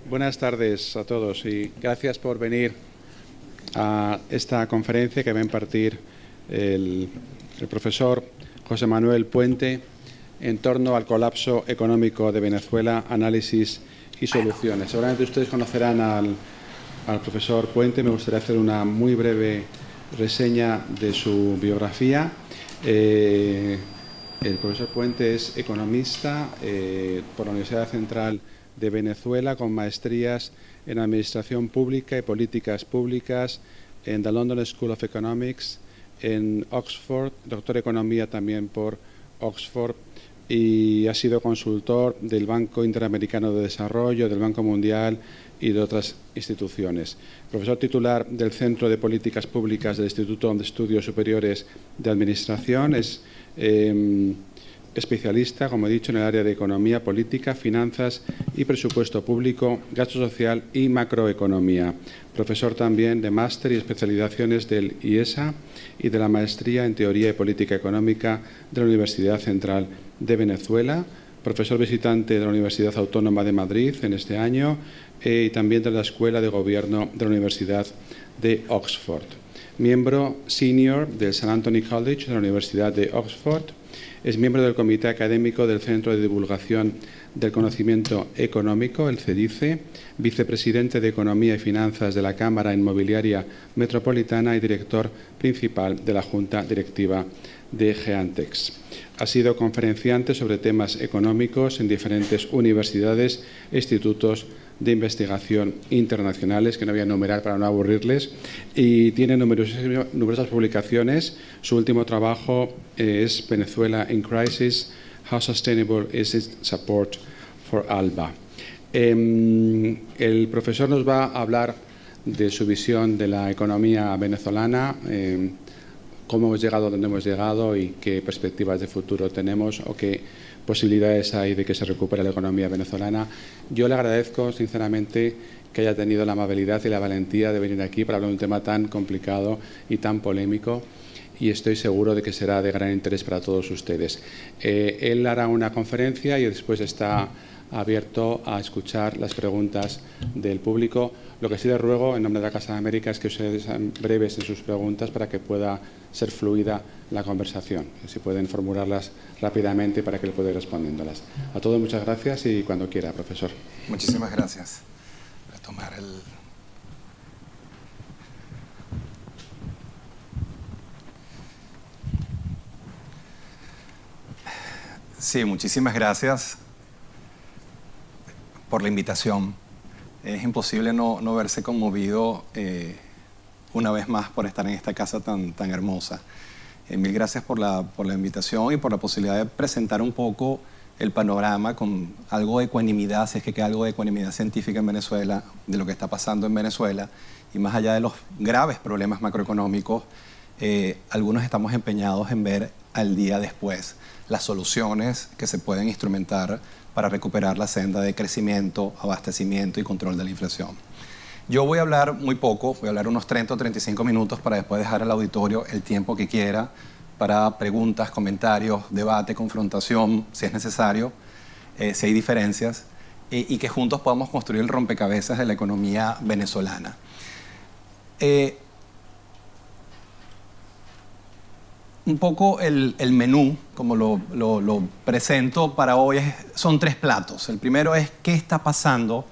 Buenas tardes a todos y gracias por venir a esta conferencia que va a impartir el profesor José Manuel Puente en torno al colapso económico de Venezuela, análisis y soluciones. Seguramente ustedes conocerán al profesor Puente. Me gustaría hacer una muy breve reseña de su biografía. El profesor Puente es economista por la Universidad Central de Venezuela, con maestrías en Administración Pública y Políticas Públicas en the London School of Economics, en Oxford, doctor en Economía también por Oxford, y ha sido consultor del Banco Interamericano de Desarrollo, del Banco Mundial y de otras instituciones. Profesor titular del Centro de Políticas Públicas del Instituto de Estudios Superiores de Administración, es especialista, como he dicho, en el área de economía, política, finanzas y presupuesto público, gasto social y macroeconomía. Profesor también de máster y especializaciones del IESA y de la maestría en teoría y política económica de la Universidad Central de Venezuela. Profesor visitante de la Universidad Autónoma de Madrid en este año y también de la Escuela de Gobierno de la Universidad de Oxford. Miembro senior del St. Anthony College de la Universidad de Oxford. Es miembro del Comité Académico del Centro de Divulgación del Conocimiento Económico, el CEDICE, vicepresidente de Economía y Finanzas de la Cámara Inmobiliaria Metropolitana y director principal de la Junta Directiva de Geantex. Ha sido conferenciante sobre temas económicos en diferentes universidades e institutos de investigación internacionales, que no voy a enumerar para no aburrirles, y tiene numerosas publicaciones. Su último trabajo es Venezuela in Crisis, How Sustainable is its Support for ALBA. El profesor nos va a hablar de su visión de la economía venezolana, cómo hemos llegado a donde hemos llegado y qué perspectivas de futuro tenemos o qué posibilidades hay de que se recupere la economía venezolana. Yo le agradezco sinceramente que haya tenido la amabilidad y la valentía de venir aquí para hablar de un tema tan complicado y tan polémico, y estoy seguro de que será de gran interés para todos ustedes. Él hará una conferencia y después está abierto a escuchar las preguntas del público. Lo que sí les ruego, en nombre de la Casa de América, es que ustedes sean breves en sus preguntas para que pueda ser fluida la conversación. Si pueden formularlas rápidamente para que él pueda ir respondiéndolas. A todos muchas gracias y cuando quiera, profesor. Muchísimas gracias. Voy a tomar el... Sí, muchísimas gracias por la invitación. Es imposible no verse conmovido una vez más por estar en esta casa tan hermosa. Mil gracias por la invitación y por la posibilidad de presentar un poco el panorama con algo de ecuanimidad, si es que queda algo de ecuanimidad científica en Venezuela, de lo que está pasando en Venezuela, y más allá de los graves problemas macroeconómicos, algunos estamos empeñados en ver al día después las soluciones que se pueden instrumentar para recuperar la senda de crecimiento, abastecimiento y control de la inflación. Yo voy a hablar muy poco, voy a hablar unos 30 o 35 minutos para después dejar al auditorio el tiempo que quiera para preguntas, comentarios, debate, confrontación, si es necesario, si hay diferencias, y que juntos podamos construir el rompecabezas de la economía venezolana. Un poco el menú, como lo presento para hoy, son 3 platos. El primero es qué está pasando,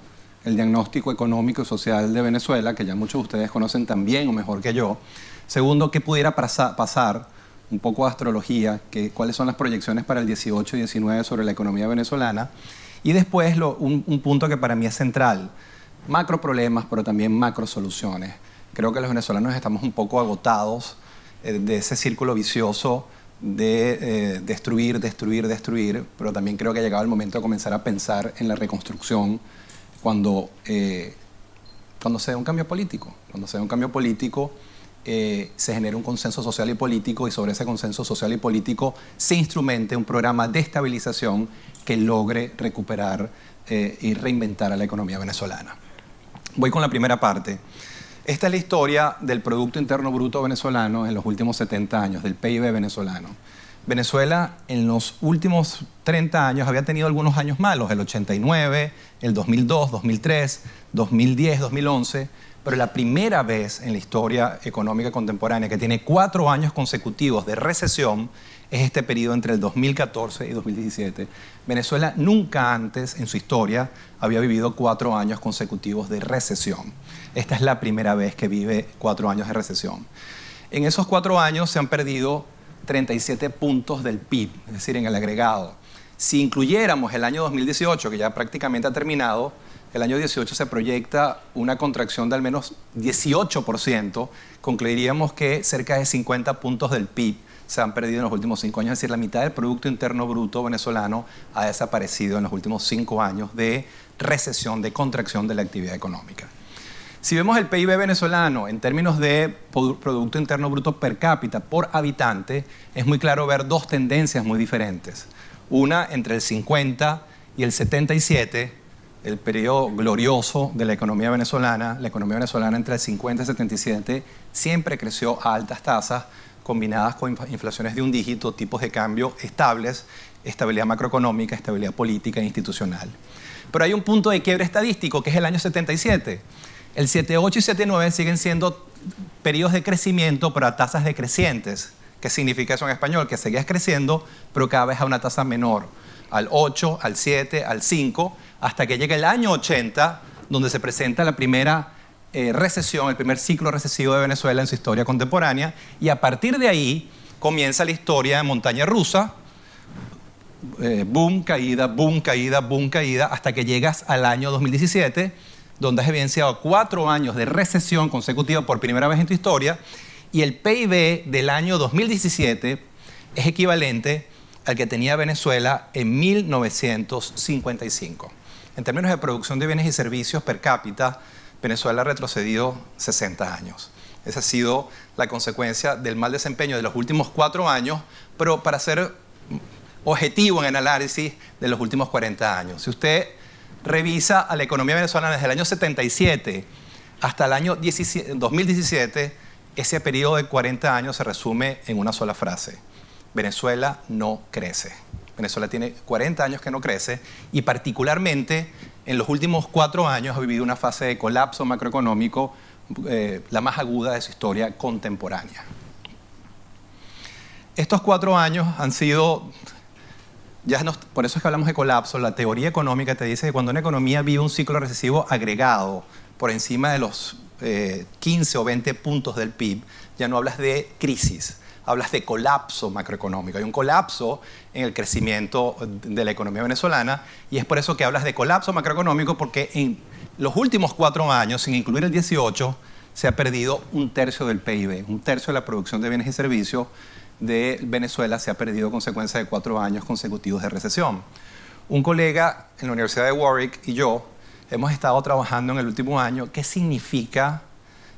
el diagnóstico económico y social de Venezuela, que ya muchos de ustedes conocen tan bien o mejor que yo. Segundo, qué pudiera pasar, un poco de astrología, cuáles son las proyecciones para el 18 y 19 sobre la economía venezolana. Y después un punto que para mí es central, macro problemas, pero también macro soluciones. Creo que los venezolanos estamos un poco agotados de ese círculo vicioso de destruir, pero también creo que ha llegado el momento de comenzar a pensar en la reconstrucción cuando se dé un cambio político. Cuando se dé un cambio político, se genera un consenso social y político, y sobre ese consenso social y político se instrumente un programa de estabilización que logre recuperar y reinventar a la economía venezolana. Voy con la primera parte. Esta es la historia del Producto Interno Bruto venezolano en los últimos 70 años, del PIB venezolano. Venezuela en los últimos 30 años había tenido algunos años malos, el 89, el 2002, 2003, 2010, 2011, pero la primera vez en la historia económica contemporánea que tiene 4 años consecutivos de recesión es este periodo entre el 2014 y 2017. Venezuela nunca antes en su historia había vivido 4 años consecutivos de recesión. Esta es la primera vez que vive 4 años de recesión. En esos 4 años se han perdido 37 puntos del PIB, es decir, en el agregado. Si incluyéramos el año 2018, que ya prácticamente ha terminado, el año 18 se proyecta una contracción de al menos 18%, concluiríamos que cerca de 50 puntos del PIB se han perdido en los últimos 5 años, es decir, la mitad del Producto Interno Bruto venezolano ha desaparecido en los últimos 5 años de recesión, de contracción de la actividad económica. Si vemos el PIB venezolano en términos de Producto Interno Bruto per cápita por habitante, es muy claro ver 2 tendencias muy diferentes. Una entre el 50 y el 77, el periodo glorioso de la economía venezolana. La economía venezolana entre el 50 y el 77 siempre creció a altas tasas, combinadas con inflaciones de un dígito, tipos de cambio estables, estabilidad macroeconómica, estabilidad política e institucional. Pero hay un punto de quiebre estadístico, que es el año 77. El 78 y 79 siguen siendo periodos de crecimiento, pero a tasas decrecientes. ¿Qué significa eso en español? Que seguías creciendo, pero cada vez a una tasa menor, al 8, al 7, al 5, hasta que llega el año 80, donde se presenta la primera recesión, el primer ciclo recesivo de Venezuela en su historia contemporánea, y a partir de ahí comienza la historia de montaña rusa, boom, caída, boom, caída, boom, caída, hasta que llegas al año 2017, donde has evidenciado 4 años de recesión consecutiva por primera vez en tu historia, y el PIB del año 2017 es equivalente al que tenía Venezuela en 1955. En términos de producción de bienes y servicios per cápita, Venezuela ha retrocedido 60 años. Esa ha sido la consecuencia del mal desempeño de los últimos 4 años, pero para ser objetivo en el análisis de los últimos 40 años. Si usted revisa a la economía venezolana desde el año 77 hasta el año 2017, ese periodo de 40 años se resume en una sola frase: Venezuela no crece. Venezuela tiene 40 años que no crece y particularmente en los últimos 4 años ha vivido una fase de colapso macroeconómico, la más aguda de su historia contemporánea. Estos 4 años han sido, por eso es que hablamos de colapso. La teoría económica te dice que cuando una economía vive un ciclo recesivo agregado por encima de los 15 o 20 puntos del PIB, ya no hablas de crisis, hablas de colapso macroeconómico. Hay un colapso en el crecimiento de la economía venezolana y es por eso que hablas de colapso macroeconómico, porque en los últimos 4 años, sin incluir el 18, se ha perdido 1/3 del PIB, 1/3 de la producción de bienes y servicios de Venezuela se ha perdido a consecuencia de 4 años consecutivos de recesión. Un colega en la Universidad de Warwick y yo hemos estado trabajando en el último año qué significa,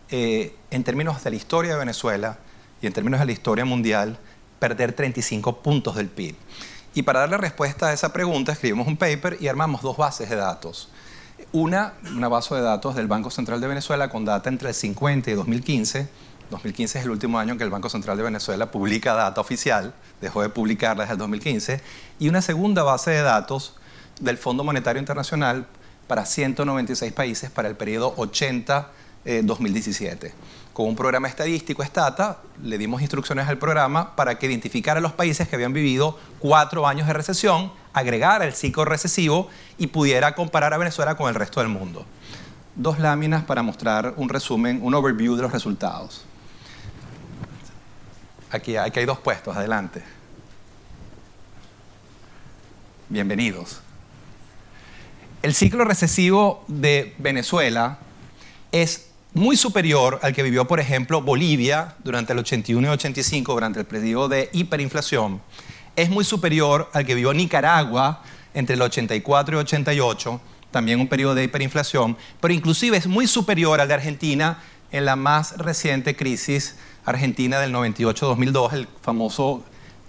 en términos de la historia de Venezuela y en términos de la historia mundial, perder 35 puntos del PIB. Y para darle respuesta a esa pregunta escribimos un paper y armamos 2 bases de datos. Una base de datos del Banco Central de Venezuela con data entre el 50 y 2015. 2015 es el último año en que el Banco Central de Venezuela publica data oficial, dejó de publicarla desde el 2015. Y una segunda base de datos del Fondo Monetario Internacional para 196 países para el periodo 80-2017. Con un programa estadístico, Stata, le dimos instrucciones al programa para que identificara los países que habían vivido 4 años de recesión, agregara el ciclo recesivo y pudiera comparar a Venezuela con el resto del mundo. 2 láminas para mostrar un resumen, un overview de los resultados. Aquí hay 2 puestos, adelante. Bienvenidos. El ciclo recesivo de Venezuela es muy superior al que vivió, por ejemplo, Bolivia durante el 81 y 85, durante el periodo de hiperinflación. Es muy superior al que vivió Nicaragua entre el 84 y 88, también un periodo de hiperinflación, pero inclusive es muy superior al de Argentina en la más reciente crisis argentina del 98-2002, el famoso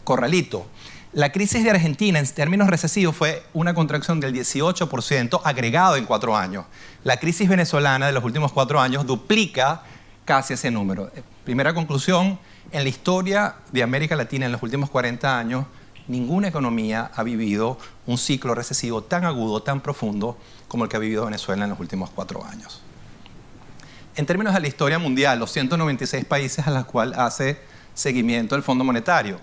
corralito. La crisis de Argentina en términos recesivos fue una contracción del 18% agregado en 4 años. La crisis venezolana de los últimos 4 años duplica casi ese número. Primera conclusión, en la historia de América Latina en los últimos 40 años, ninguna economía ha vivido un ciclo recesivo tan agudo, tan profundo, como el que ha vivido Venezuela en los últimos 4 años. En términos de la historia mundial, los 196 países a los cuales hace seguimiento el Fondo Monetario.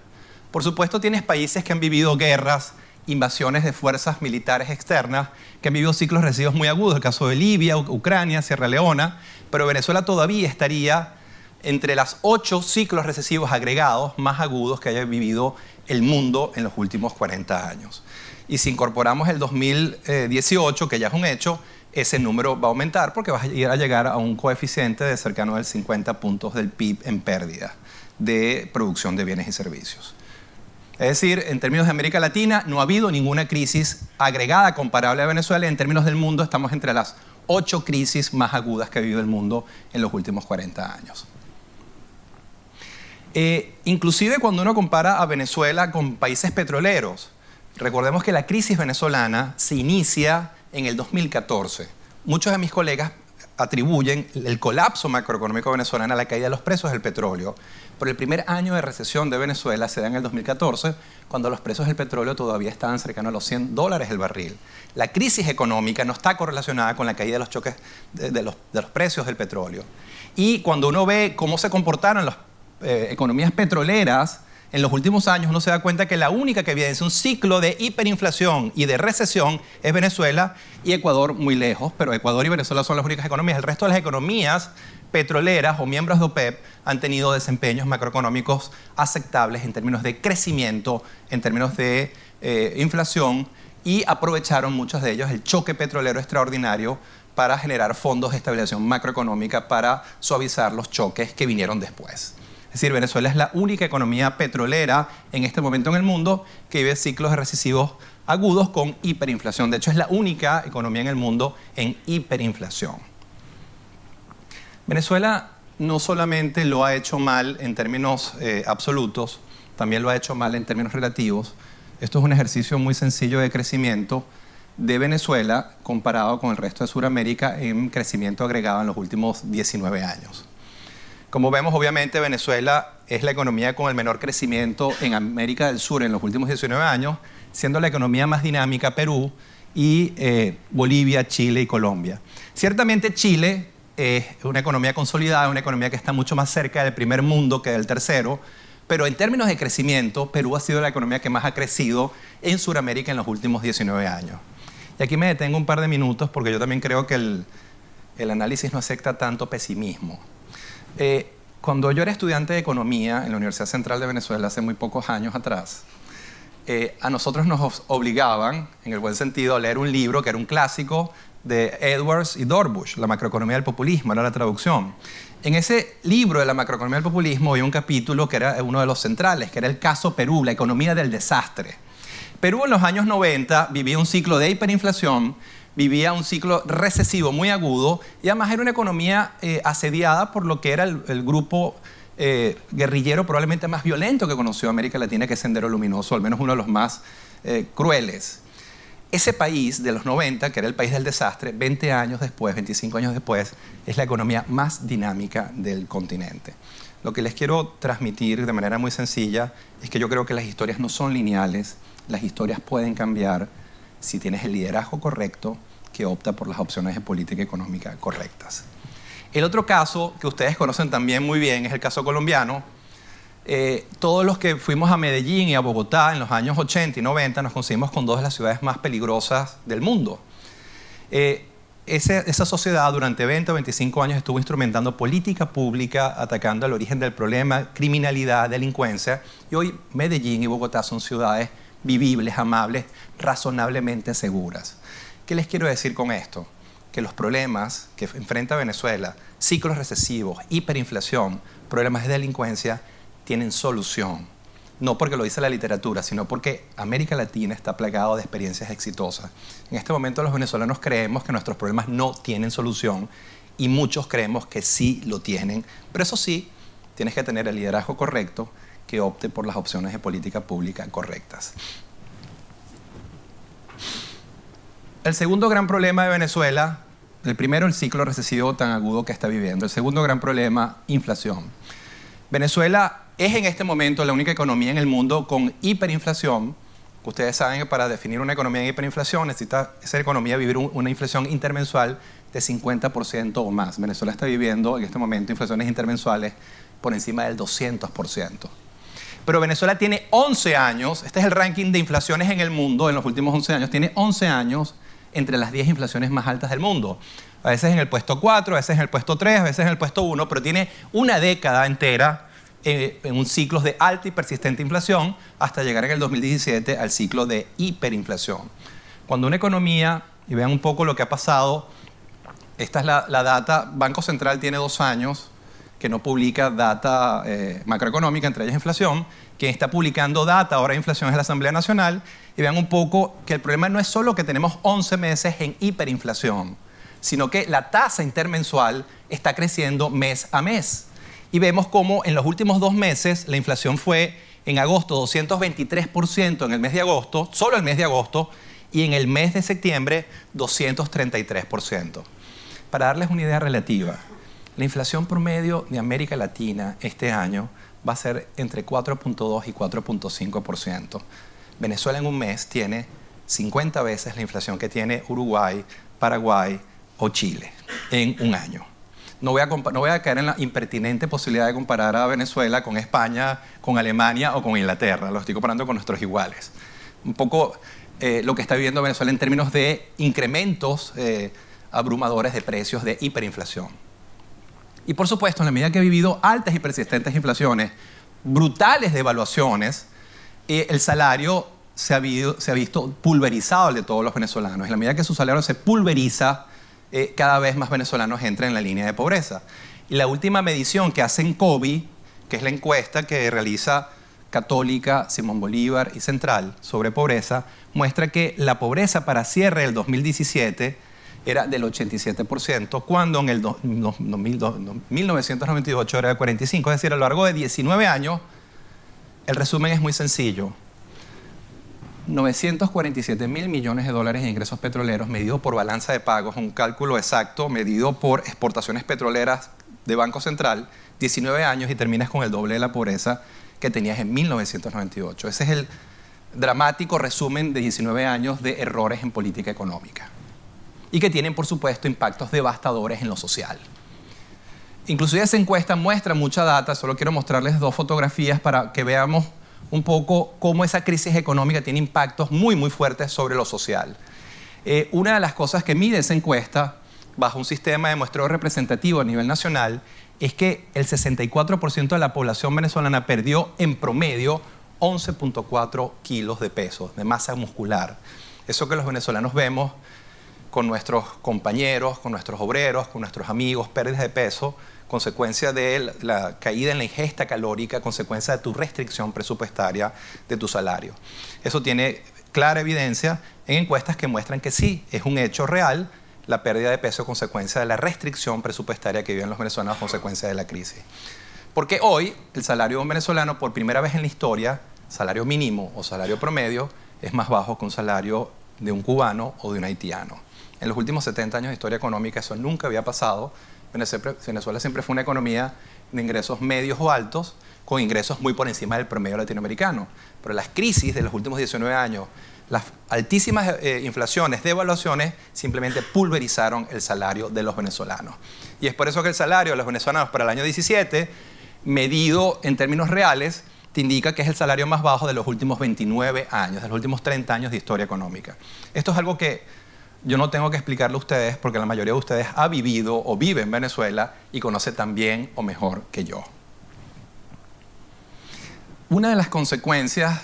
Por supuesto, tienes países que han vivido guerras, invasiones de fuerzas militares externas, que han vivido ciclos recesivos muy agudos, el caso de Libia, Ucrania, Sierra Leona, pero Venezuela todavía estaría entre las 8 ciclos recesivos agregados más agudos que haya vivido el mundo en los últimos 40 años. Y si incorporamos el 2018, que ya es un hecho, ese número va a aumentar porque va a llegar a un coeficiente de cercano del 50 puntos del PIB en pérdida de producción de bienes y servicios. Es decir, en términos de América Latina no ha habido ninguna crisis agregada comparable a Venezuela. En términos del mundo estamos entre las 8 crisis más agudas que ha vivido el mundo en los últimos 40 años. Inclusive cuando uno compara a Venezuela con países petroleros, recordemos que la crisis venezolana se inicia en el 2014. Muchos de mis colegas atribuyen el colapso macroeconómico venezolano a la caída de los precios del petróleo. Pero el primer año de recesión de Venezuela se da en el 2014, cuando los precios del petróleo todavía estaban cercanos a los $100 el barril. La crisis económica no está correlacionada con la caída de los choques de los precios del petróleo. Y cuando uno ve cómo se comportaron las economías petroleras en los últimos años, uno se da cuenta que la única que evidencia un ciclo de hiperinflación y de recesión es Venezuela y Ecuador muy lejos, pero Ecuador y Venezuela son las únicas economías. El resto de las economías petroleras o miembros de OPEP han tenido desempeños macroeconómicos aceptables en términos de crecimiento, en términos de inflación, y aprovecharon muchos de ellos el choque petrolero extraordinario para generar fondos de estabilización macroeconómica para suavizar los choques que vinieron después. Es decir, Venezuela es la única economía petrolera en este momento en el mundo que vive ciclos recesivos agudos con hiperinflación. De hecho, es la única economía en el mundo en hiperinflación. Venezuela no solamente lo ha hecho mal en términos absolutos, también lo ha hecho mal en términos relativos. Esto es un ejercicio muy sencillo de crecimiento de Venezuela comparado con el resto de Sudamérica en crecimiento agregado en los últimos 19 años. Como vemos, obviamente, Venezuela es la economía con el menor crecimiento en América del Sur en los últimos 19 años, siendo la economía más dinámica Perú y Bolivia, Chile y Colombia. Ciertamente Chile es una economía consolidada, una economía que está mucho más cerca del primer mundo que del tercero, pero en términos de crecimiento, Perú ha sido la economía que más ha crecido en Sudamérica en los últimos 19 años. Y aquí me detengo un par de minutos porque yo también creo que el análisis no acepta tanto pesimismo. Cuando yo era estudiante de economía en la Universidad Central de Venezuela hace muy pocos años atrás, a nosotros nos obligaban, en el buen sentido, a leer un libro que era un clásico de Edwards y Dorbush, La macroeconomía del populismo, era la traducción. En ese libro de la macroeconomía del populismo había un capítulo que era uno de los centrales, que era el caso Perú, la economía del desastre. Perú en los años 90 vivía un ciclo de hiperinflación, vivía un ciclo recesivo muy agudo y además era una economía asediada por lo que era el grupo guerrillero probablemente más violento que conoció América Latina, que es Sendero Luminoso, al menos uno de los más crueles. Ese país de los 90, que era el país del desastre, 20 años después, 25 años después, es la economía más dinámica del continente. Lo que les quiero transmitir de manera muy sencilla es que yo creo que las historias no son lineales, las historias pueden cambiar si tienes el liderazgo correcto que opta por las opciones de política económica correctas. El otro caso que ustedes conocen también muy bien es el caso colombiano. Todos los que fuimos a Medellín y a Bogotá en los años 80 y 90 nos conseguimos con dos de las ciudades más peligrosas del mundo. Esa sociedad durante 20 o 25 años estuvo instrumentando política pública, atacando el origen del problema, criminalidad, delincuencia, y hoy Medellín y Bogotá son ciudades vivibles, amables, razonablemente seguras. ¿Qué les quiero decir con esto? Que los problemas que enfrenta Venezuela, ciclos recesivos, hiperinflación, problemas de delincuencia, tienen solución. No porque lo dice la literatura, sino porque América Latina está plagado de experiencias exitosas. En este momento los venezolanos creemos que nuestros problemas no tienen solución y muchos creemos que sí lo tienen. Pero eso sí, tienes que tener el liderazgo correcto que opte por las opciones de política pública correctas. El segundo gran problema de Venezuela, el primero, el ciclo recesivo tan agudo que está viviendo. El segundo gran problema, inflación. Venezuela es en este momento la única economía en el mundo con hiperinflación. Ustedes saben que para definir una economía en hiperinflación necesita esa economía vivir una inflación intermensual de 50% o más. Venezuela está viviendo en este momento inflaciones intermensuales por encima del 200%. Pero Venezuela tiene 11 años, este es el ranking de inflaciones en el mundo en los últimos 11 años, tiene 11 años entre las 10 inflaciones más altas del mundo. A veces en el puesto 4, a veces en el puesto 3, a veces en el puesto 1, pero tiene una década entera en un ciclo de alta y persistente inflación hasta llegar en el 2017 al ciclo de hiperinflación. Cuando una economía, y vean un poco lo que ha pasado, esta es la data, Banco Central tiene 2 años que no publica data macroeconómica, entre ellas inflación. Quien está publicando data ahora de inflación es la Asamblea Nacional, y vean un poco que el problema no es solo que tenemos 11 meses en hiperinflación, sino que la tasa intermensual está creciendo mes a mes. Y vemos cómo en los últimos 2 meses la inflación fue en agosto 223% en el mes de agosto, solo el mes de agosto, y en el mes de septiembre 233%. Para darles una idea relativa, la inflación promedio de América Latina este año va a ser entre 4.2 y 4.5%. Venezuela en un mes tiene 50 veces la inflación que tiene Uruguay, Paraguay o Chile en un año. No voy a caer en la impertinente posibilidad de comparar a Venezuela con España, con Alemania o con Inglaterra. Lo estoy comparando con nuestros iguales. Un poco lo que está viviendo Venezuela en términos de incrementos abrumadores de precios de hiperinflación. Y por supuesto, en la medida que ha vivido altas y persistentes inflaciones, brutales devaluaciones, el salario se ha visto pulverizado el de todos los venezolanos. En la medida que su salario se pulveriza, cada vez más venezolanos entran en la línea de pobreza. Y la última medición que hacen COBI, que es la encuesta que realiza Católica, Simón Bolívar y Central sobre pobreza, muestra que la pobreza para cierre del 2017 era del 87%, cuando en el 1998 era del 45%. Es decir, a lo largo de 19 años, el resumen es muy sencillo. 947 mil millones de dólares en ingresos petroleros medido por balanza de pagos, un cálculo exacto medido por exportaciones petroleras de Banco Central, 19 años y terminas con el doble de la pobreza que tenías en 1998. Ese es el dramático resumen de 19 años de errores en política económica y que tienen, por supuesto, impactos devastadores en lo social. Inclusive esa encuesta muestra mucha data, solo quiero mostrarles 2 fotografías para que veamos un poco cómo esa crisis económica tiene impactos muy, muy fuertes sobre lo social. Una de las cosas que mide esa encuesta, bajo un sistema de muestreo representativo a nivel nacional, es que el 64% de la población venezolana perdió en promedio 11.4 kilos de peso, de masa muscular. Eso que los venezolanos vemos con nuestros compañeros, con nuestros obreros, con nuestros amigos, pérdidas de peso, consecuencia de la caída en la ingesta calórica, consecuencia de tu restricción presupuestaria de tu salario. Eso tiene clara evidencia en encuestas que muestran que sí, es un hecho real la pérdida de peso a consecuencia de la restricción presupuestaria que viven los venezolanos a consecuencia de la crisis. Porque hoy el salario de un venezolano, por primera vez en la historia, salario mínimo o salario promedio, es más bajo que un salario de un cubano o de un haitiano. En los últimos 70 años de historia económica eso nunca había pasado. Venezuela siempre fue una economía de ingresos medios o altos, con ingresos muy por encima del promedio latinoamericano. Pero las crisis de los últimos 19 años, las altísimas inflaciones, devaluaciones, simplemente pulverizaron el salario de los venezolanos. Y es por eso que el salario de los venezolanos para el año 17, medido en términos reales, te indica que es el salario más bajo de los últimos 29 años, de los últimos 30 años de historia económica. Esto es algo que yo no tengo que explicarle a ustedes porque la mayoría de ustedes ha vivido o vive en Venezuela y conoce tan bien o mejor que yo. Una de las consecuencias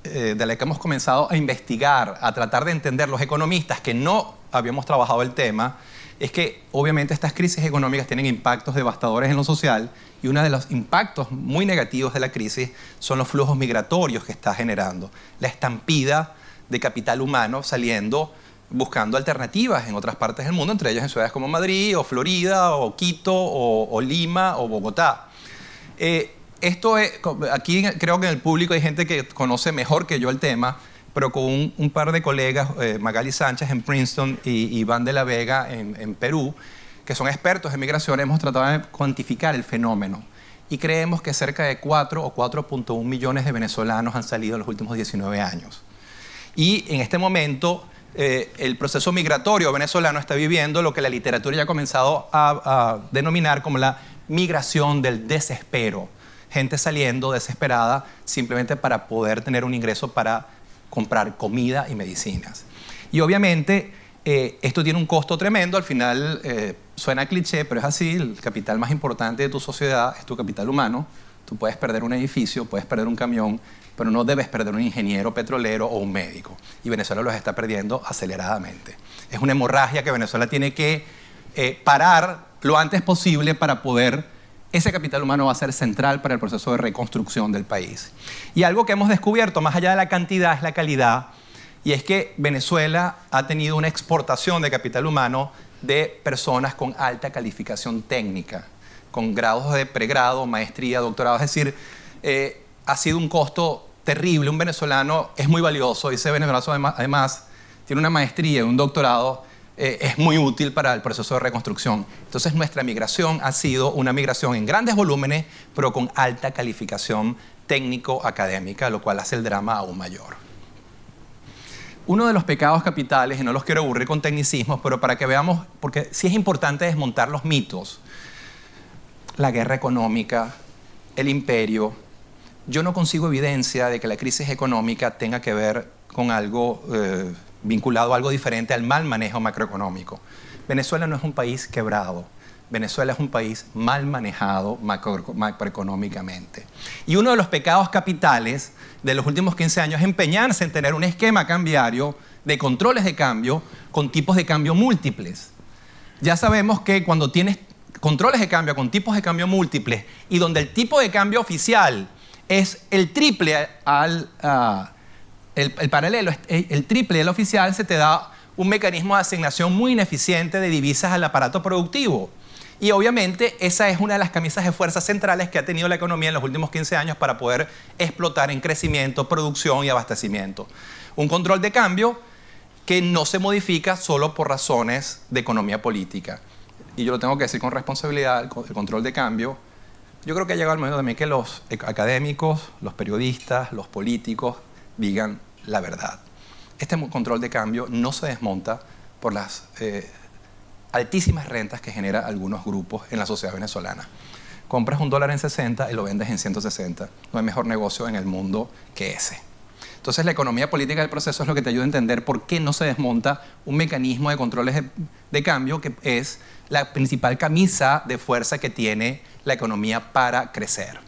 de la que hemos comenzado a investigar, a tratar de entender los economistas que no habíamos trabajado el tema, es que obviamente estas crisis económicas tienen impactos devastadores en lo social y uno de los impactos muy negativos de la crisis son los flujos migratorios que está generando, la estampida de capital humano saliendo buscando alternativas en otras partes del mundo, entre ellas en ciudades como Madrid, o Florida, o Quito, o Lima, o Bogotá. Aquí creo que en el público hay gente que conoce mejor que yo el tema, pero con un par de colegas, Magali Sánchez en Princeton y Iván de la Vega en Perú, que son expertos en migración, hemos tratado de cuantificar el fenómeno. y creemos que cerca de 4 o 4.1 millones de venezolanos han salido en los últimos 19 años. Y en este momento el proceso migratorio venezolano está viviendo lo que la literatura ya ha comenzado a denominar como la migración del desespero. Gente saliendo desesperada simplemente para poder tener un ingreso para comprar comida y medicinas. Y obviamente esto tiene un costo tremendo. Al final suena cliché, pero es así. El capital más importante de tu sociedad es tu capital humano. Tú puedes perder un edificio, puedes perder un camión, pero no debes perder un ingeniero petrolero o un médico. Y Venezuela los está perdiendo aceleradamente. Es una hemorragia que Venezuela tiene que parar lo antes posible para poder... Ese capital humano va a ser central para el proceso de reconstrucción del país. Y algo que hemos descubierto, más allá de la cantidad, es la calidad. Y es que Venezuela ha tenido una exportación de capital humano de personas con alta calificación técnica, con grados de pregrado, maestría, doctorado. Es decir, ha sido un costo terrible. Un venezolano es muy valioso y ese venezolano además tiene una maestría y un doctorado, es muy útil para el proceso de reconstrucción. Entonces nuestra migración ha sido una migración en grandes volúmenes, pero con alta calificación técnico-académica, lo cual hace el drama aún mayor. Uno de los pecados capitales, y no los quiero aburrir con tecnicismos, pero para que veamos, porque sí es importante desmontar los mitos, la guerra económica, el imperio. Yo no consigo evidencia de que la crisis económica tenga que ver con algo vinculado a algo diferente al mal manejo macroeconómico. Venezuela no es un país quebrado. Venezuela es un país mal manejado macroeconómicamente. Y uno de los pecados capitales de los últimos 15 años es empeñarse en tener un esquema cambiario de controles de cambio con tipos de cambio múltiples. Ya sabemos que cuando tienes controles de cambio con tipos de cambio múltiples y donde el tipo de cambio oficial es el triple el paralelo, el triple del oficial, se te da un mecanismo de asignación muy ineficiente de divisas al aparato productivo. Y obviamente esa es una de las camisas de fuerza centrales que ha tenido la economía en los últimos 15 años para poder explotar en crecimiento, producción y abastecimiento. Un control de cambio que no se modifica solo por razones de economía política. Y yo lo tengo que decir con responsabilidad, el control de cambio. Yo creo que ha llegado el momento también que los académicos, los periodistas, los políticos digan la verdad. Este control de cambio no se desmonta por las altísimas rentas que genera algunos grupos en la sociedad venezolana. Compras $1 en 60 y lo vendes en 160. No hay mejor negocio en el mundo que ese. Entonces la economía política del proceso es lo que te ayuda a entender por qué no se desmonta un mecanismo de controles de cambio que es la principal camisa de fuerza que tiene la economía para crecer.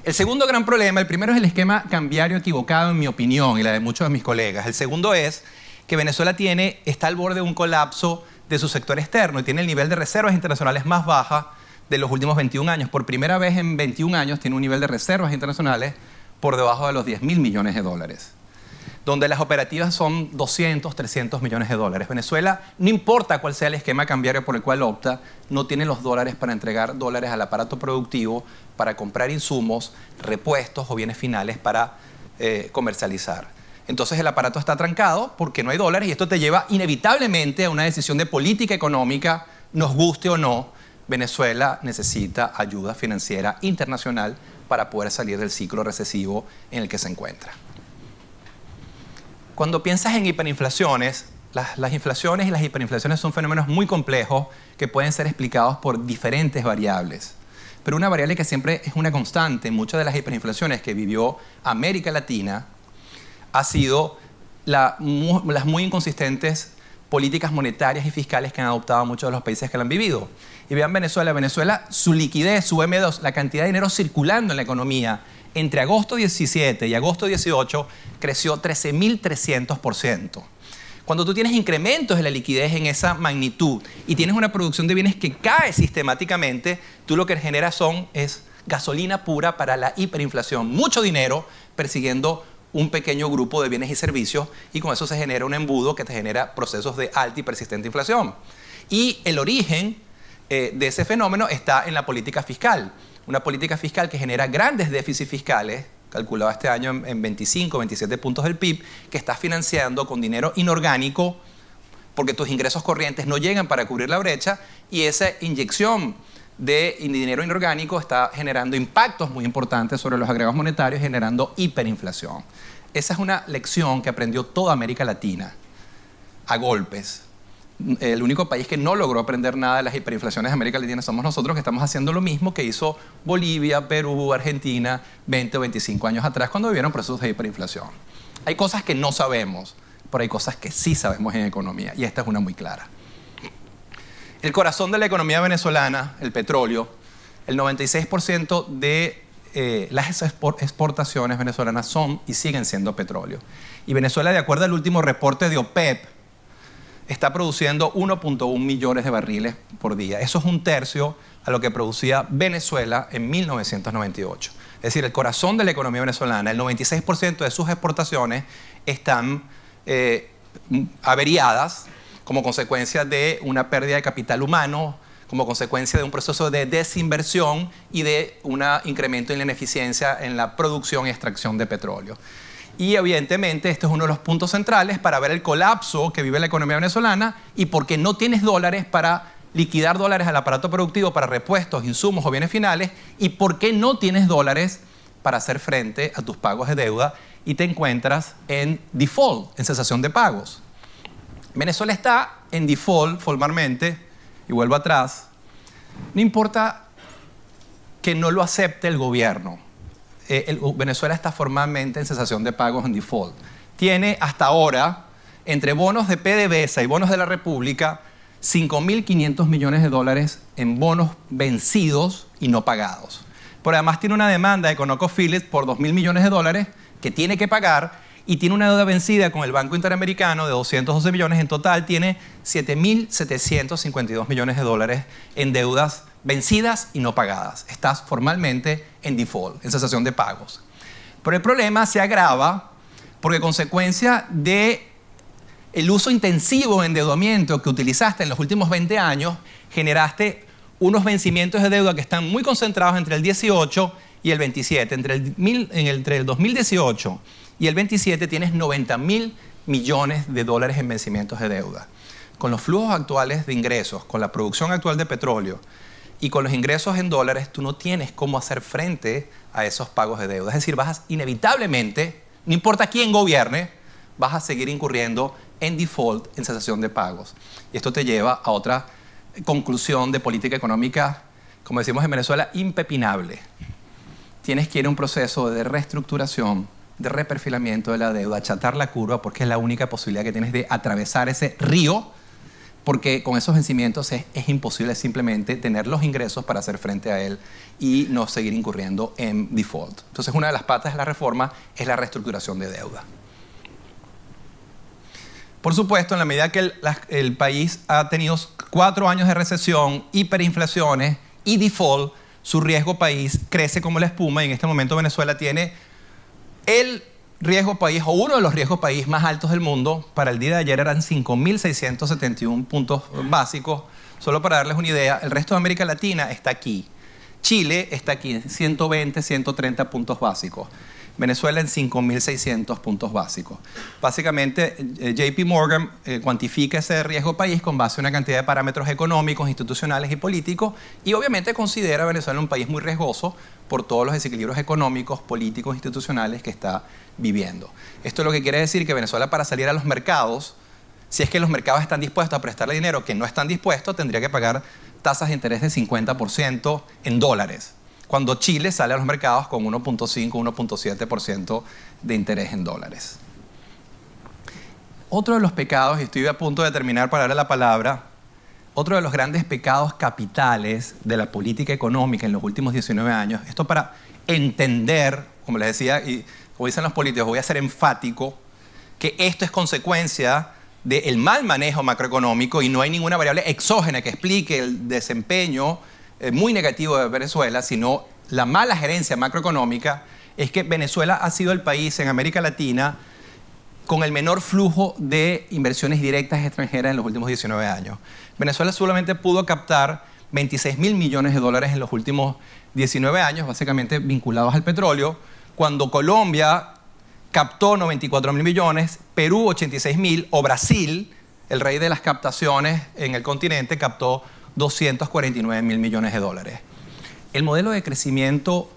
El segundo gran problema, el primero es el esquema cambiario equivocado en mi opinión y la de muchos de mis colegas. El segundo es que Venezuela está al borde de un colapso de su sector externo y tiene el nivel de reservas internacionales más baja de los últimos 21 años. Por primera vez en 21 años tiene un nivel de reservas internacionales por debajo de los $10.000 millones, donde las operativas son 200, 300 millones de dólares. Venezuela, no importa cuál sea el esquema cambiario por el cual opta, no tiene los dólares para entregar dólares al aparato productivo, para comprar insumos, repuestos o bienes finales para comercializar. Entonces el aparato está trancado porque no hay dólares y esto te lleva inevitablemente a una decisión de política económica, nos guste o no. Venezuela necesita ayuda financiera internacional para poder salir del ciclo recesivo en el que se encuentra. Cuando piensas en hiperinflaciones, las inflaciones y las hiperinflaciones son fenómenos muy complejos que pueden ser explicados por diferentes variables. Pero una variable que siempre es una constante en muchas de las hiperinflaciones que vivió América Latina ha sido las muy inconsistentes políticas monetarias y fiscales que han adoptado muchos de los países que la han vivido. Y vean Venezuela, su liquidez, su M2, la cantidad de dinero circulando en la economía, entre agosto 17 y agosto 18 creció 13.300%. Cuando tú tienes incrementos de la liquidez en esa magnitud y tienes una producción de bienes que cae sistemáticamente, tú lo que generas es gasolina pura para la hiperinflación. Mucho dinero persiguiendo un pequeño grupo de bienes y servicios y con eso se genera un embudo que te genera procesos de alta y persistente inflación. Y el origen de ese fenómeno está en la política fiscal. Una política fiscal que genera grandes déficits fiscales, calculado este año en 25, 27 puntos del PIB, que está financiando con dinero inorgánico porque tus ingresos corrientes no llegan para cubrir la brecha y esa inyección de dinero inorgánico está generando impactos muy importantes sobre los agregados monetarios, generando hiperinflación. Esa es una lección que aprendió toda América Latina a golpes. El único país que no logró aprender nada de las hiperinflaciones de América Latina somos nosotros, que estamos haciendo lo mismo que hizo Bolivia, Perú, Argentina 20 o 25 años atrás cuando vivieron procesos de hiperinflación. Hay cosas que no sabemos, pero hay cosas que sí sabemos en economía, y esta es una muy clara. El corazón de la economía venezolana, el petróleo, el 96% de las exportaciones venezolanas son y siguen siendo petróleo. Y Venezuela, de acuerdo al último reporte de OPEP, está produciendo 1.1 millones de barriles por día. Eso es un tercio a lo que producía Venezuela en 1998. Es decir, el corazón de la economía venezolana, el 96% de sus exportaciones están averiadas como consecuencia de una pérdida de capital humano, como consecuencia de un proceso de desinversión y de un incremento en la ineficiencia en la producción y extracción de petróleo. Y evidentemente este es uno de los puntos centrales para ver el colapso que vive la economía venezolana y por qué no tienes dólares para liquidar dólares al aparato productivo para repuestos, insumos o bienes finales, y por qué no tienes dólares para hacer frente a tus pagos de deuda y te encuentras en default, en cesación de pagos. Venezuela está en default formalmente, y vuelvo atrás, no importa que no lo acepte el gobierno. Venezuela está formalmente en cesación de pagos en default. Tiene hasta ahora, entre bonos de PDVSA y bonos de la República, 5.500 millones de dólares en bonos vencidos y no pagados. Pero además tiene una demanda de ConocoPhillips por 2.000 millones de dólares que tiene que pagar, y tiene una deuda vencida con el Banco Interamericano de 212 millones. En total tiene 7.752 millones de dólares en deudas vencidas y no pagadas. Estás formalmente en default, en cesación de pagos. Pero el problema se agrava porque, consecuencia de el uso intensivo de endeudamiento que utilizaste en los últimos 20 años, generaste unos vencimientos de deuda que están muy concentrados entre el 18 y el 27. Entre el 2018 y el 27 tienes 90.000 millones de dólares en vencimientos de deuda. Con los flujos actuales de ingresos, con la producción actual de petróleo y con los ingresos en dólares, tú no tienes cómo hacer frente a esos pagos de deuda. Es decir, inevitablemente, no importa quién gobierne, vas a seguir incurriendo en default, en cesación de pagos. Y esto te lleva a otra conclusión de política económica, como decimos en Venezuela, impepinable. Tienes que ir a un proceso de reestructuración, de reperfilamiento de la deuda, achatar la curva, porque es la única posibilidad que tienes de atravesar ese río, porque con esos vencimientos es imposible simplemente tener los ingresos para hacer frente a él y no seguir incurriendo en default. Entonces, una de las patas de la reforma es la reestructuración de deuda. Por supuesto, en la medida que el país ha tenido 4 años de recesión, hiperinflaciones y default, su riesgo país crece como la espuma, y en este momento Venezuela tiene el riesgo país, o uno de los riesgos país más altos del mundo. Para el día de ayer eran 5.671 puntos básicos. Solo para darles una idea, el resto de América Latina está aquí. Chile está aquí en 120, 130 puntos básicos. Venezuela en 5.600 puntos básicos. Básicamente, JP Morgan cuantifica ese riesgo país con base en una cantidad de parámetros económicos, institucionales y políticos, y obviamente considera a Venezuela un país muy riesgoso por todos los desequilibrios económicos, políticos, institucionales que está viviendo. Esto es lo que quiere decir que Venezuela, para salir a los mercados, si es que los mercados están dispuestos a prestarle dinero que no están dispuestos, tendría que pagar tasas de interés de 50% en dólares, cuando Chile sale a los mercados con 1.5, 1.7% de interés en dólares. Otro de los pecados, y estoy a punto de terminar para darle la palabra, otro de los grandes pecados capitales de la política económica en los últimos 19 años, esto para entender, como les decía, y como dicen los políticos, voy a ser enfático, que esto es consecuencia del mal manejo macroeconómico y no hay ninguna variable exógena que explique el desempeño muy negativo de Venezuela, sino la mala gerencia macroeconómica. Es que Venezuela ha sido el país en América Latina con el menor flujo de inversiones directas extranjeras en los últimos 19 años. Venezuela solamente pudo captar 26.000 millones de dólares en los últimos 19 años, básicamente vinculados al petróleo, cuando Colombia captó 94.000 millones, Perú 86.000, o Brasil, el rey de las captaciones en el continente, captó 249.000 millones de dólares. El modelo de crecimiento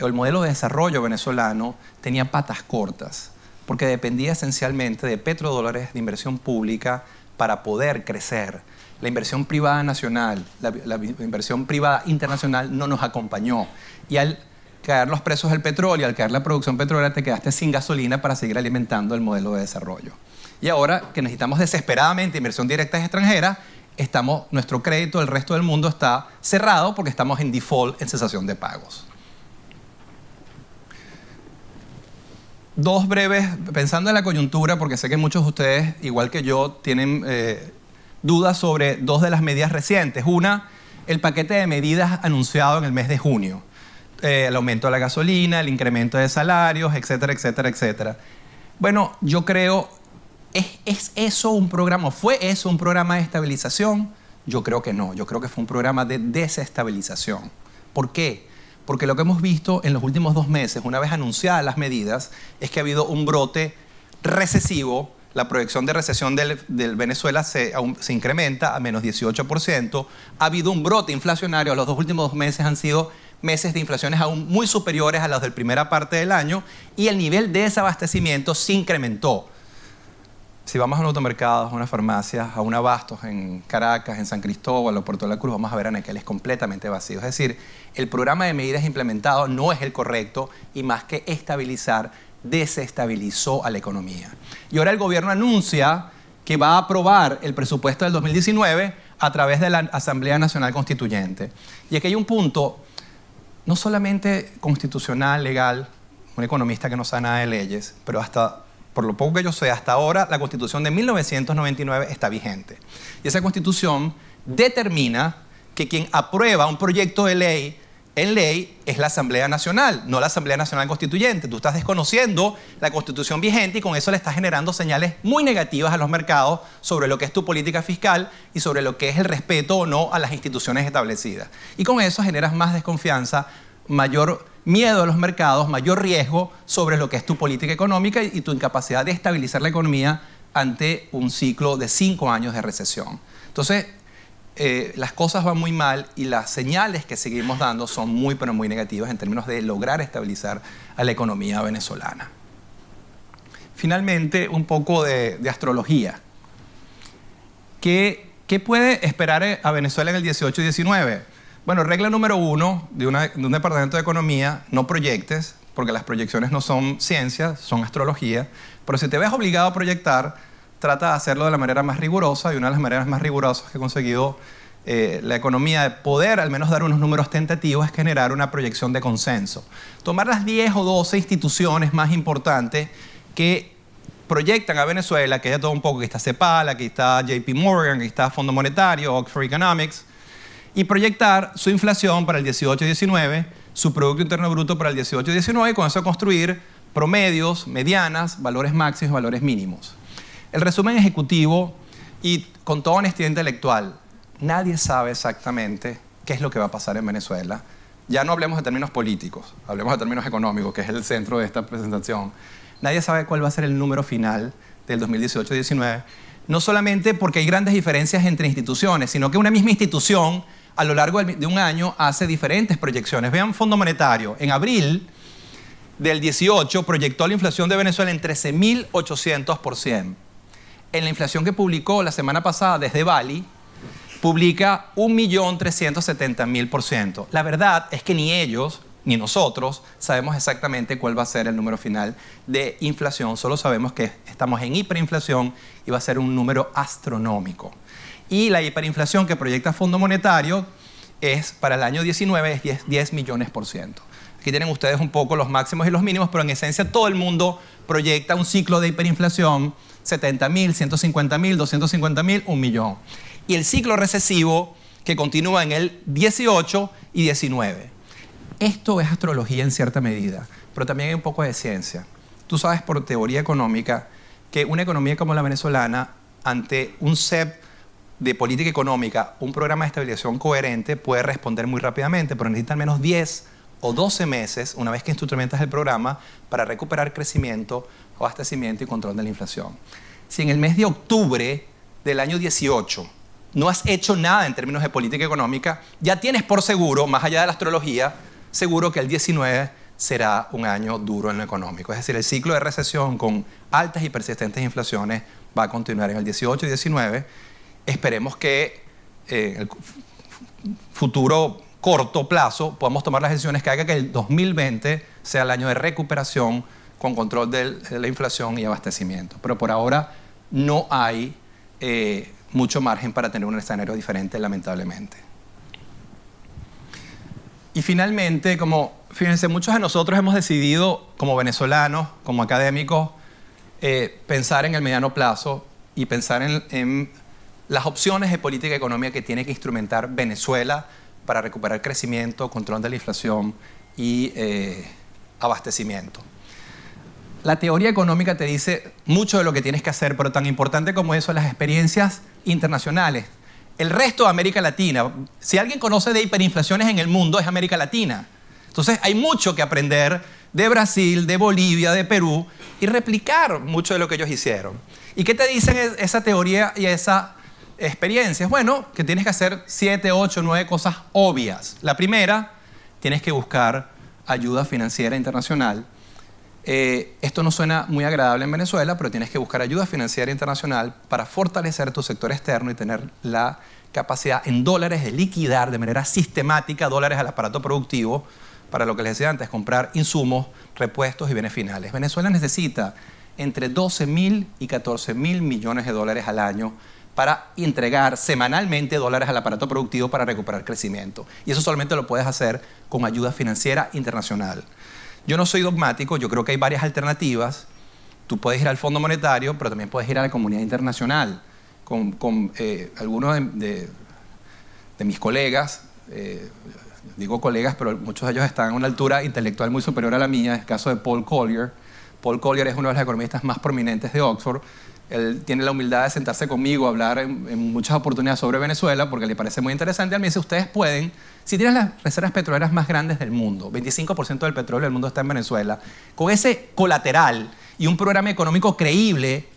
o el modelo de desarrollo venezolano tenía patas cortas, porque dependía esencialmente de petrodólares de inversión pública para poder crecer. La inversión privada nacional, la inversión privada internacional no nos acompañó. Y al caer los precios del petróleo, al caer la producción petrolera, te quedaste sin gasolina para seguir alimentando el modelo de desarrollo. Y ahora que necesitamos desesperadamente inversión directa extranjera, nuestro crédito del resto del mundo está cerrado porque estamos en default, en cesación de pagos. Dos breves, pensando en la coyuntura, porque sé que muchos de ustedes, igual que yo, tienen dudas sobre dos de las medidas recientes. Una, el paquete de medidas anunciado en el mes de junio. El aumento de la gasolina, el incremento de salarios, etcétera, etcétera, etcétera. Bueno, yo creo, ¿es eso un programa? ¿Fue eso un programa de estabilización? Yo creo que no. Yo creo que fue un programa de desestabilización. ¿Por qué? Porque lo que hemos visto en los últimos 2 meses, una vez anunciadas las medidas, es que ha habido un brote recesivo. La proyección de recesión del Venezuela se incrementa a menos 18%. Ha habido un brote inflacionario. Los 2 últimos 2 meses han sido meses de inflaciones aún muy superiores a los de la primera parte del año, y el nivel de desabastecimiento se incrementó. Si vamos a un automercado, a una farmacia, a un Abastos en Caracas, en San Cristóbal o Puerto de la Cruz, vamos a ver anaqueles completamente vacíos. Es decir, el programa de medidas implementado no es el correcto y más que estabilizar, desestabilizó a la economía. Y ahora el gobierno anuncia que va a aprobar el presupuesto del 2019 a través de la Asamblea Nacional Constituyente. Y aquí hay un punto, no solamente constitucional, legal, un economista que no sabe nada de leyes, pero por lo poco que yo sé, hasta ahora la Constitución de 1999 está vigente. Y esa Constitución determina que quien aprueba un proyecto de ley en ley es la Asamblea Nacional, no la Asamblea Nacional Constituyente. Tú estás desconociendo la Constitución vigente y con eso le estás generando señales muy negativas a los mercados sobre lo que es tu política fiscal y sobre lo que es el respeto o no a las instituciones establecidas. Y con eso generas más desconfianza, mayor miedo a los mercados, mayor riesgo sobre lo que es tu política económica y tu incapacidad de estabilizar la economía ante un ciclo de 5 años de recesión. Entonces, las cosas van muy mal y las señales que seguimos dando son muy, pero muy negativas en términos de lograr estabilizar a la economía venezolana. Finalmente, un poco de astrología. ¿Qué puede esperar a Venezuela en el 18 y 19? Bueno, regla número 1 de un departamento de economía: no proyectes, porque las proyecciones no son ciencia, son astrología. Pero si te ves obligado a proyectar, trata de hacerlo de la manera más rigurosa, y una de las maneras más rigurosas que ha conseguido la economía de poder al menos dar unos números tentativos es generar una proyección de consenso. Tomar las 10 o 12 instituciones más importantes que proyectan a Venezuela, que ya todo un poco, que está CEPAL, aquí está JP Morgan, aquí está Fondo Monetario, Oxford Economics, y proyectar su inflación para el 18 y 19, su Producto Interno Bruto para el 18 y 19, y con eso construir promedios, medianas, valores máximos, valores mínimos. El resumen ejecutivo, y con toda honestidad intelectual, nadie sabe exactamente qué es lo que va a pasar en Venezuela. Ya no hablemos de términos políticos, hablemos de términos económicos, que es el centro de esta presentación. Nadie sabe cuál va a ser el número final del 2018-19, no solamente porque hay grandes diferencias entre instituciones, sino que una misma institución a lo largo de un año hace diferentes proyecciones. Vean Fondo Monetario. En abril del 18 proyectó la inflación de Venezuela en 13.800%. En la inflación que publicó la semana pasada desde Bali, publica 1.370.000%. La verdad es que ni ellos ni nosotros sabemos exactamente cuál va a ser el número final de inflación. Solo sabemos que estamos en hiperinflación y va a ser un número astronómico. Y la hiperinflación que proyecta Fondo Monetario es para el año 19 es 10 millones%. Aquí tienen ustedes un poco los máximos y los mínimos, pero en esencia todo el mundo proyecta un ciclo de hiperinflación: 70.000, 150.000, 250.000, 1 millón. Y el ciclo recesivo que continúa en el 18 y 19. Esto es astrología en cierta medida, pero también hay un poco de ciencia. Tú sabes por teoría económica que una economía como la venezolana, ante un CEP de política económica, un programa de estabilización coherente, puede responder muy rápidamente, pero necesita al menos 10 o 12 meses, una vez que instrumentas el programa, para recuperar crecimiento, abastecimiento y control de la inflación. Si en el mes de octubre del año 18 no has hecho nada en términos de política económica, ya tienes por seguro, más allá de la astrología, seguro que el 19 será un año duro en lo económico. Es decir, el ciclo de recesión con altas y persistentes inflaciones va a continuar en el 18 y 19. Esperemos que en el futuro corto plazo podamos tomar las decisiones que haga que el 2020 sea el año de recuperación con control de la inflación y abastecimiento. Pero por ahora no hay mucho margen para tener un escenario diferente, lamentablemente. Y finalmente, fíjense, muchos de nosotros hemos decidido, como venezolanos, como académicos, pensar en el mediano plazo y pensar en las opciones de política económica que tiene que instrumentar Venezuela para recuperar crecimiento, control de la inflación y abastecimiento. La teoría económica te dice mucho de lo que tienes que hacer, pero tan importante como eso, las experiencias internacionales. El resto de América Latina, si alguien conoce de hiperinflaciones en el mundo, es América Latina. Entonces hay mucho que aprender de Brasil, de Bolivia, de Perú y replicar mucho de lo que ellos hicieron. ¿Y qué te dicen esa teoría y esa experiencia? Bueno, que tienes que hacer 7, 8, 9 cosas obvias. La primera, tienes que buscar ayuda financiera internacional. Esto no suena muy agradable en Venezuela, pero tienes que buscar ayuda financiera internacional para fortalecer tu sector externo y tener la capacidad en dólares de liquidar de manera sistemática dólares al aparato productivo para lo que les decía antes, comprar insumos, repuestos y bienes finales. Venezuela necesita entre 12.000 y 14.000 millones de dólares al año para entregar semanalmente dólares al aparato productivo para recuperar crecimiento. Y eso solamente lo puedes hacer con ayuda financiera internacional. Yo no soy dogmático, yo creo que hay varias alternativas. Tú puedes ir al Fondo Monetario, pero también puedes ir a la comunidad internacional. Con algunos de mis colegas, digo colegas, pero muchos de ellos están a una altura intelectual muy superior a la mía. Es el caso de Paul Collier. Paul Collier es uno de los economistas más prominentes de Oxford. Él tiene la humildad de sentarse conmigo a hablar en muchas oportunidades sobre Venezuela porque le parece muy interesante. Él me dice, ustedes pueden, si tienen las reservas petroleras más grandes del mundo, 25% del petróleo del mundo está en Venezuela, con ese colateral y un programa económico creíble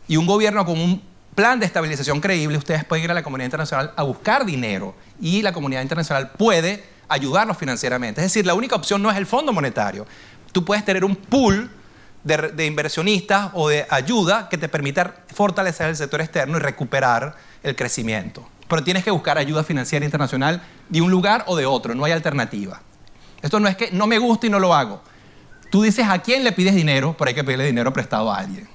y un gobierno con un plan de estabilización creíble, ustedes pueden ir a la comunidad internacional a buscar dinero y la comunidad internacional puede ayudarlos financieramente. Es decir, la única opción no es el Fondo Monetario. Tú puedes tener un pool de inversionistas o de ayuda que te permita fortalecer el sector externo y recuperar el crecimiento. Pero tienes que buscar ayuda financiera internacional de un lugar o de otro, no hay alternativa. Esto no es que no me gusta y no lo hago. Tú dices a quién le pides dinero, pero hay que pedirle dinero prestado a alguien.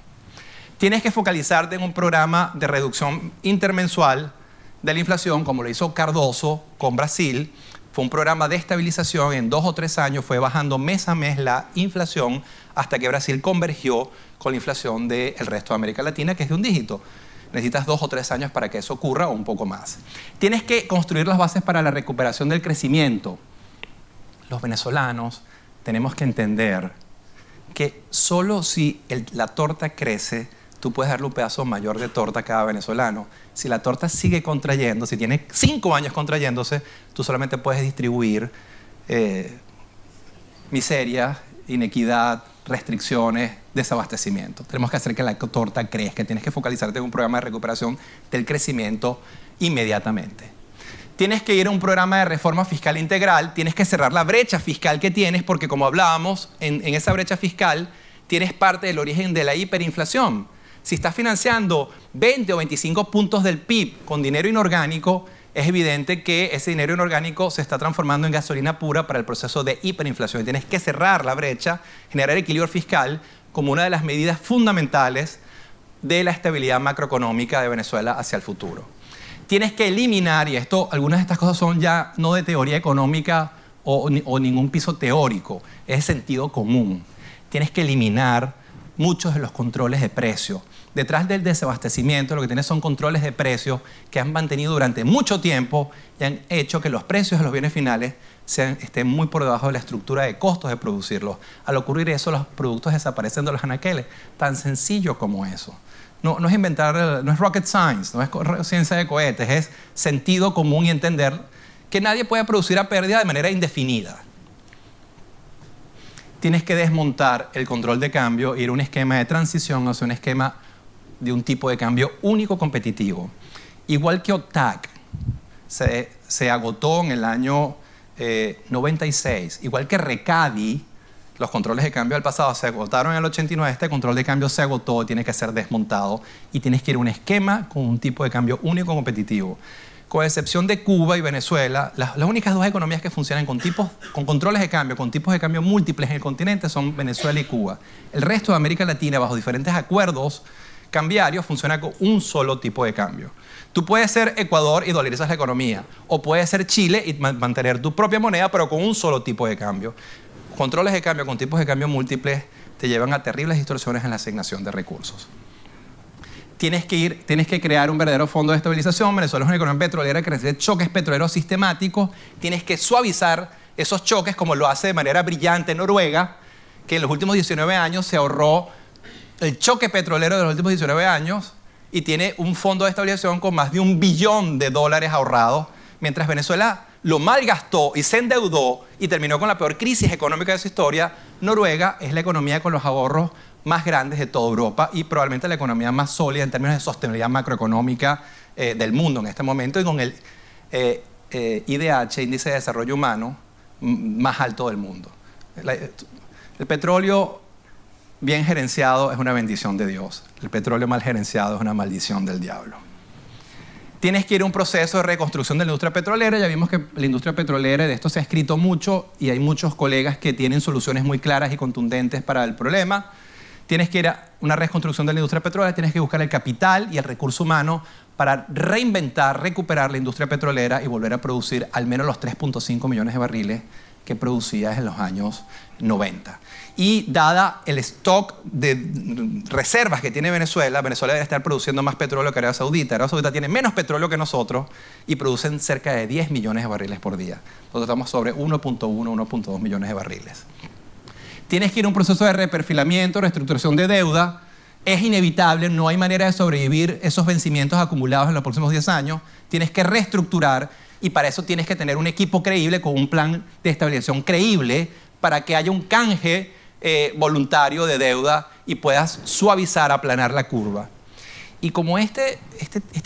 Tienes que focalizarte en un programa de reducción intermensual de la inflación, como lo hizo Cardoso con Brasil. Fue un programa de estabilización, en 2 o 3 años fue bajando mes a mes la inflación hasta que Brasil convergió con la inflación del resto de América Latina, que es de un dígito. Necesitas 2 o 3 años para que eso ocurra o un poco más. Tienes que construir las bases para la recuperación del crecimiento. Los venezolanos tenemos que entender que solo si la torta crece, tú puedes darle un pedazo mayor de torta a cada venezolano. Si la torta sigue contrayendo, si tiene 5 años contrayéndose, tú solamente puedes distribuir miseria, inequidad, restricciones, desabastecimiento. Tenemos que hacer que la torta crezca. Tienes que focalizarte en un programa de recuperación del crecimiento inmediatamente. Tienes que ir a un programa de reforma fiscal integral. Tienes que cerrar la brecha fiscal que tienes porque, como hablábamos, en esa brecha fiscal tienes parte del origen de la hiperinflación. Si estás financiando 20 o 25 puntos del PIB con dinero inorgánico, es evidente que ese dinero inorgánico se está transformando en gasolina pura para el proceso de hiperinflación. Y tienes que cerrar la brecha, generar equilibrio fiscal como una de las medidas fundamentales de la estabilidad macroeconómica de Venezuela hacia el futuro. Tienes que eliminar, y algunas de estas cosas son ya no de teoría económica o ningún piso teórico, es sentido común. Tienes que eliminar muchos de los controles de precios. Detrás del desabastecimiento lo que tienes son controles de precios que han mantenido durante mucho tiempo y han hecho que los precios de los bienes finales estén muy por debajo de la estructura de costos de producirlos. Al ocurrir eso, los productos desaparecen de los anaqueles. Tan sencillo como eso. No es inventar, no es rocket science, no es ciencia de cohetes, es sentido común y entender que nadie puede producir a pérdida de manera indefinida. Tienes que desmontar el control de cambio, ir a un esquema de transición hacia un esquema de un tipo de cambio único competitivo. Igual que OTAC se agotó en el año 96, igual que RECADI, los controles de cambio del pasado se agotaron en el 89, este control de cambio se agotó, tiene que ser desmontado y tienes que ir a un esquema con un tipo de cambio único competitivo. Con excepción de Cuba y Venezuela, las únicas dos economías que funcionan con controles de cambio, con tipos de cambio múltiples en el continente son Venezuela y Cuba. El resto de América Latina, bajo diferentes acuerdos cambiarios, funciona con un solo tipo de cambio. Tú puedes ser Ecuador y dolarizas la economía, o puedes ser Chile y mantener tu propia moneda, pero con un solo tipo de cambio. Controles de cambio con tipos de cambio múltiples te llevan a terribles distorsiones en la asignación de recursos. Tienes que crear un verdadero fondo de estabilización. Venezuela es una economía petrolera que recibe choques petroleros sistemáticos. Tienes que suavizar esos choques, como lo hace de manera brillante Noruega, que en los últimos 19 años se ahorró el choque petrolero de los últimos 19 años y tiene un fondo de estabilización con más de $1 billón ahorrados, mientras Venezuela lo malgastó y se endeudó y terminó con la peor crisis económica de su historia. Noruega es la economía con los ahorros más grandes de toda Europa y probablemente la economía más sólida en términos de sostenibilidad macroeconómica del mundo en este momento, y con el IDH, Índice de Desarrollo Humano, más alto del mundo. El petróleo bien gerenciado es una bendición de Dios. El petróleo mal gerenciado es una maldición del diablo. Tienes que ir a un proceso de reconstrucción de la industria petrolera. Ya vimos que la industria petrolera, de esto se ha escrito mucho y hay muchos colegas que tienen soluciones muy claras y contundentes para el problema. Tienes que ir a una reconstrucción de la industria petrolera, tienes que buscar el capital y el recurso humano para reinventar, recuperar la industria petrolera y volver a producir al menos los 3.5 millones de barriles que producías en los años 90. Y dada el stock de reservas que tiene Venezuela, Venezuela debe estar produciendo más petróleo que Arabia Saudita. Arabia Saudita tiene menos petróleo que nosotros y producen cerca de 10 millones de barriles por día. Nosotros estamos sobre 1.1, 1.2 millones de barriles. Tienes que ir a un proceso de reperfilamiento, reestructuración de deuda. Es inevitable, no hay manera de sobrevivir esos vencimientos acumulados en los próximos 10 años. Tienes que reestructurar y para eso tienes que tener un equipo creíble con un plan de estabilización creíble para que haya un canje voluntario de deuda y puedas suavizar, aplanar la curva. Y como este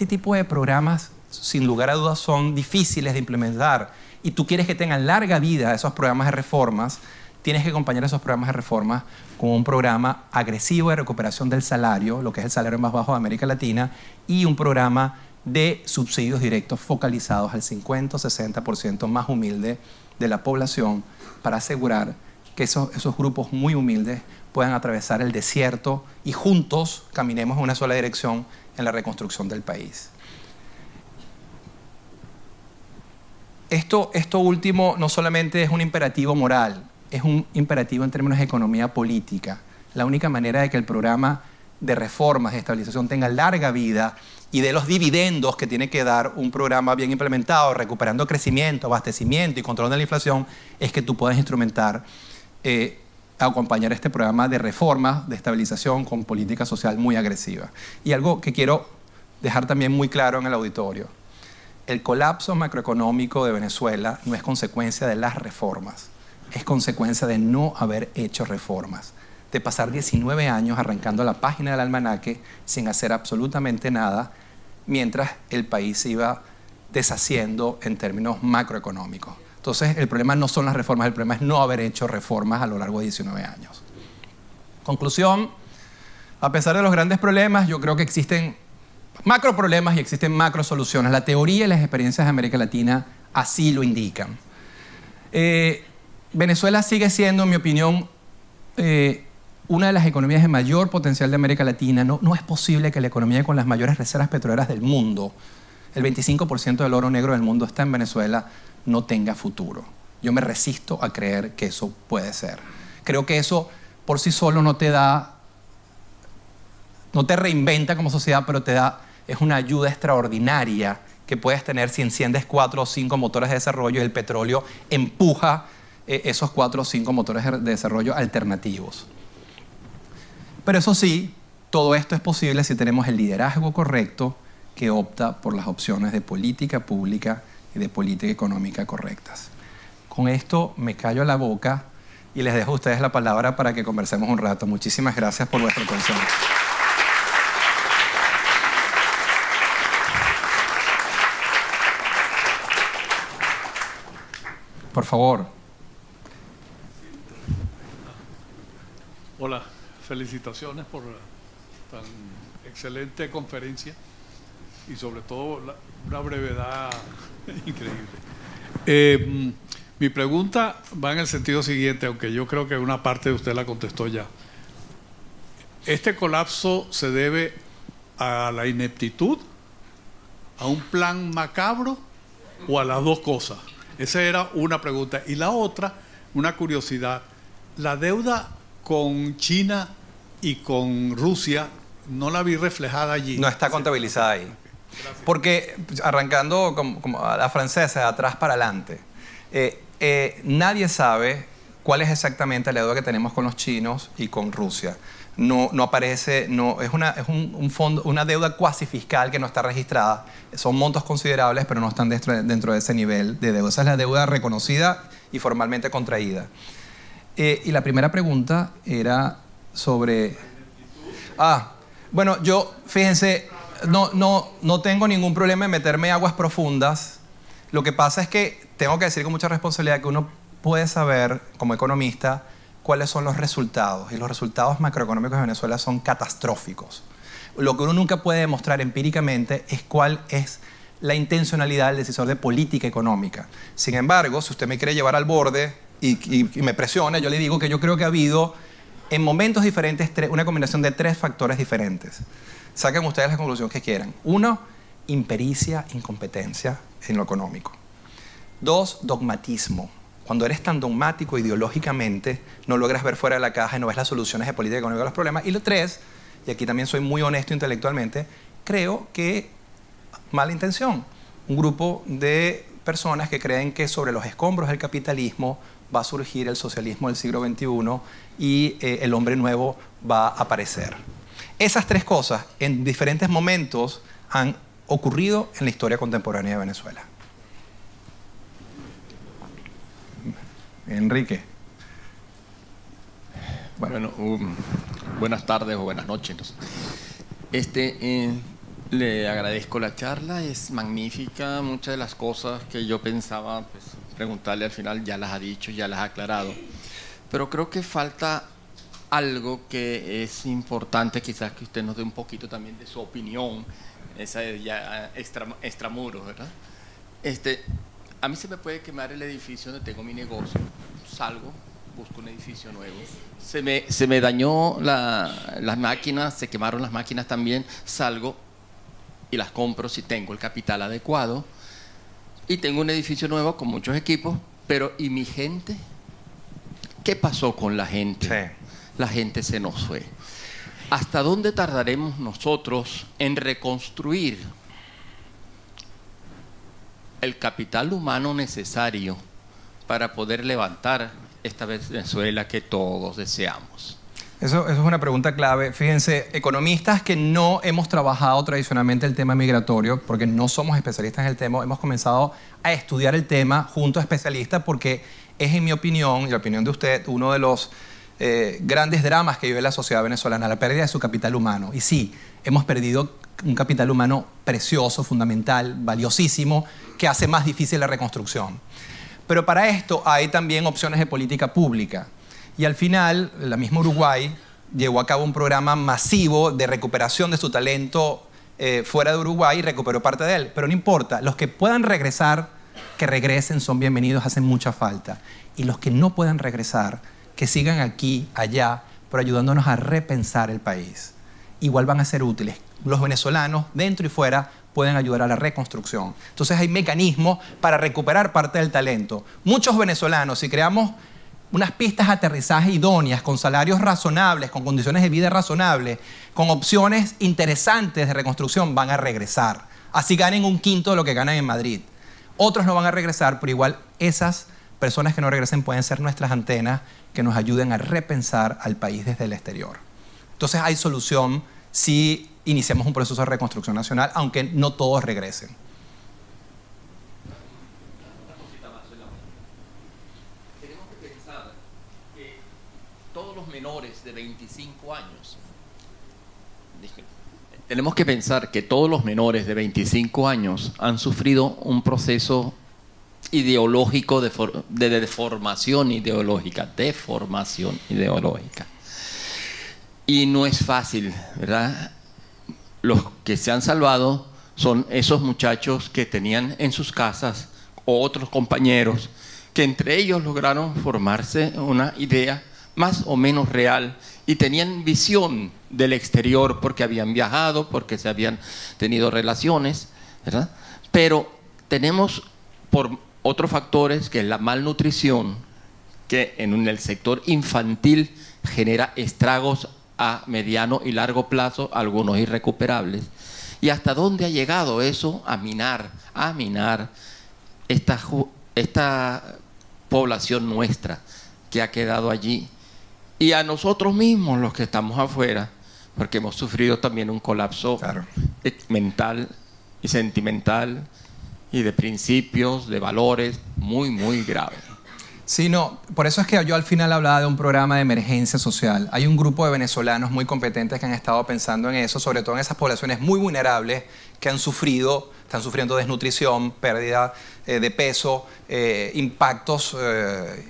tipo de programas, sin lugar a dudas, son difíciles de implementar y tú quieres que tengan larga vida esos programas de reformas, tienes que acompañar esos programas de reformas con un programa agresivo de recuperación del salario, lo que es el salario más bajo de América Latina, y un programa de subsidios directos focalizados al 50 o 60% más humilde de la población para asegurar que esos grupos muy humildes puedan atravesar el desierto y juntos caminemos en una sola dirección en la reconstrucción del país. Esto último no solamente es un imperativo moral, es un imperativo en términos de economía política. La única manera de que el programa de reformas de estabilización tenga larga vida y de los dividendos que tiene que dar un programa bien implementado, recuperando crecimiento, abastecimiento y control de la inflación, es que tú puedas instrumentar, acompañar este programa de reformas de estabilización con política social muy agresiva. Y algo que quiero dejar también muy claro en el auditorio: el colapso macroeconómico de Venezuela no es consecuencia de las reformas, es consecuencia de no haber hecho reformas, de pasar 19 años arrancando la página del almanaque sin hacer absolutamente nada, mientras el país se iba deshaciendo en términos macroeconómicos. Entonces, el problema no son las reformas, el problema es no haber hecho reformas a lo largo de 19 años. Conclusión: a pesar de los grandes problemas, yo creo que existen macro problemas y existen macro soluciones. La teoría y las experiencias de América Latina así lo indican. Venezuela sigue siendo, en mi opinión, una de las economías de mayor potencial de América Latina. No es posible que la economía con las mayores reservas petroleras del mundo, el 25% del oro negro del mundo está en Venezuela, no tenga futuro. Yo me resisto a creer que eso puede ser. Creo que eso por sí solo no te reinventa como sociedad, pero es una ayuda extraordinaria que puedes tener si enciendes 4 o 5 motores de desarrollo y el petróleo empuja esos 4 o 5 motores de desarrollo alternativos. Pero eso sí, todo esto es posible si tenemos el liderazgo correcto que opta por las opciones de política pública y de política económica correctas. Con esto me callo la boca y les dejo a ustedes la palabra para que conversemos un rato. Muchísimas gracias por vuestra atención. Por favor. Hola, felicitaciones por tan excelente conferencia y sobre todo una brevedad increíble. Mi pregunta va en el sentido siguiente, aunque yo creo que una parte de usted la contestó ya. ¿Este colapso se debe a la ineptitud, a un plan macabro o a las dos cosas? Esa era una pregunta. Y la otra, una curiosidad. La deuda con China y con Rusia no la vi reflejada allí. No está contabilizada ahí. Porque, arrancando como a la francesa, de atrás para adelante, nadie sabe cuál es exactamente la deuda que tenemos con los chinos y con Rusia. No aparece, es un fondo, una deuda cuasi fiscal que no está registrada. Son montos considerables, pero no están dentro de ese nivel de deuda. Esa es la deuda reconocida y formalmente contraída. Y la primera pregunta era sobre... Bueno, yo, fíjense, no tengo ningún problema en meterme en aguas profundas. Lo que pasa es que tengo que decir con mucha responsabilidad que uno puede saber, como economista, cuáles son los resultados. Y los resultados macroeconómicos de Venezuela son catastróficos. Lo que uno nunca puede demostrar empíricamente es cuál es la intencionalidad del decisor de política económica. Sin embargo, si usted me quiere llevar al borde y me presiona, yo le digo que yo creo que ha habido en momentos diferentes una combinación de 3 factores diferentes. Saquen ustedes la conclusión que quieran. 1, impericia, incompetencia en lo económico. 2, dogmatismo. Cuando eres tan dogmático ideológicamente, no logras ver fuera de la caja y no ves las soluciones de política económica a los problemas. Y lo 3, y aquí también soy muy honesto intelectualmente, creo que mala intención. Un grupo de personas que creen que sobre los escombros del capitalismo va a surgir el socialismo del siglo XXI y el hombre nuevo va a aparecer. Esas 3 cosas en diferentes momentos han ocurrido en la historia contemporánea de Venezuela. Enrique. Bueno, buenas tardes o buenas noches. Le agradezco la charla, es magnífica. Muchas de las cosas que yo pensaba preguntarle al final ya las ha dicho, ya las ha aclarado. Pero creo que falta algo que es importante, quizás que usted nos dé un poquito también de su opinión, esa ya extramuros, ¿verdad? A mí se me puede quemar el edificio donde tengo mi negocio, salgo, busco un edificio nuevo, se me dañó las máquinas, se quemaron las máquinas también, salgo y las compro si tengo el capital adecuado y tengo un edificio nuevo con muchos equipos, pero ¿y mi gente? ¿Qué pasó con la gente? Sí. La gente se nos fue. ¿Hasta dónde tardaremos nosotros en reconstruir el capital humano necesario para poder levantar esta Venezuela que todos deseamos? Eso es una pregunta clave. Fíjense, economistas que no hemos trabajado tradicionalmente el tema migratorio, porque no somos especialistas en el tema, hemos comenzado a estudiar el tema junto a especialistas porque es, en mi opinión, y la opinión de usted, uno de los grandes dramas que vive la sociedad venezolana, la pérdida de su capital humano. Y sí, hemos perdido un capital humano precioso, fundamental, valiosísimo, que hace más difícil la reconstrucción. Pero para esto hay también opciones de política pública. Y al final, la misma Uruguay llevó a cabo un programa masivo de recuperación de su talento fuera de Uruguay y recuperó parte de él. Pero no importa, los que puedan regresar, que regresen, son bienvenidos, hacen mucha falta. Y los que no puedan regresar, que sigan aquí, allá, pero ayudándonos a repensar el país. Igual van a ser útiles. Los venezolanos, dentro y fuera, pueden ayudar a la reconstrucción. Entonces hay mecanismos para recuperar parte del talento. Muchos venezolanos, si creamos unas pistas de aterrizaje idóneas, con salarios razonables, con condiciones de vida razonables, con opciones interesantes de reconstrucción, van a regresar. Así ganen 1/5 de lo que ganan en Madrid. Otros no van a regresar, pero igual esas personas que no regresen pueden ser nuestras antenas que nos ayuden a repensar al país desde el exterior. Entonces hay solución si iniciamos un proceso de reconstrucción nacional, aunque no todos regresen. Tenemos que pensar que todos los menores de 25 años, tenemos que pensar que todos los menores de 25 años han sufrido un proceso ideológico de deformación ideológica. Y no es fácil, ¿verdad? Los que se han salvado son esos muchachos que tenían en sus casas otros compañeros que entre ellos lograron formarse una idea más o menos real y tenían visión del exterior porque habían viajado, porque se habían tenido relaciones, ¿verdad? Pero tenemos por otros factores, que es la malnutrición, que en el sector infantil genera estragos a mediano y largo plazo, algunos irrecuperables. ¿Y hasta dónde ha llegado eso? A minar esta población nuestra que ha quedado allí. Y a nosotros mismos, los que estamos afuera, porque hemos sufrido también un colapso mental y sentimental y de principios, de valores muy, muy grave. Sí, no, por eso es que yo al final hablaba de un programa de emergencia social. Hay un grupo de venezolanos muy competentes que han estado pensando en eso, sobre todo en esas poblaciones muy vulnerables que están sufriendo desnutrición, pérdida de peso, impactos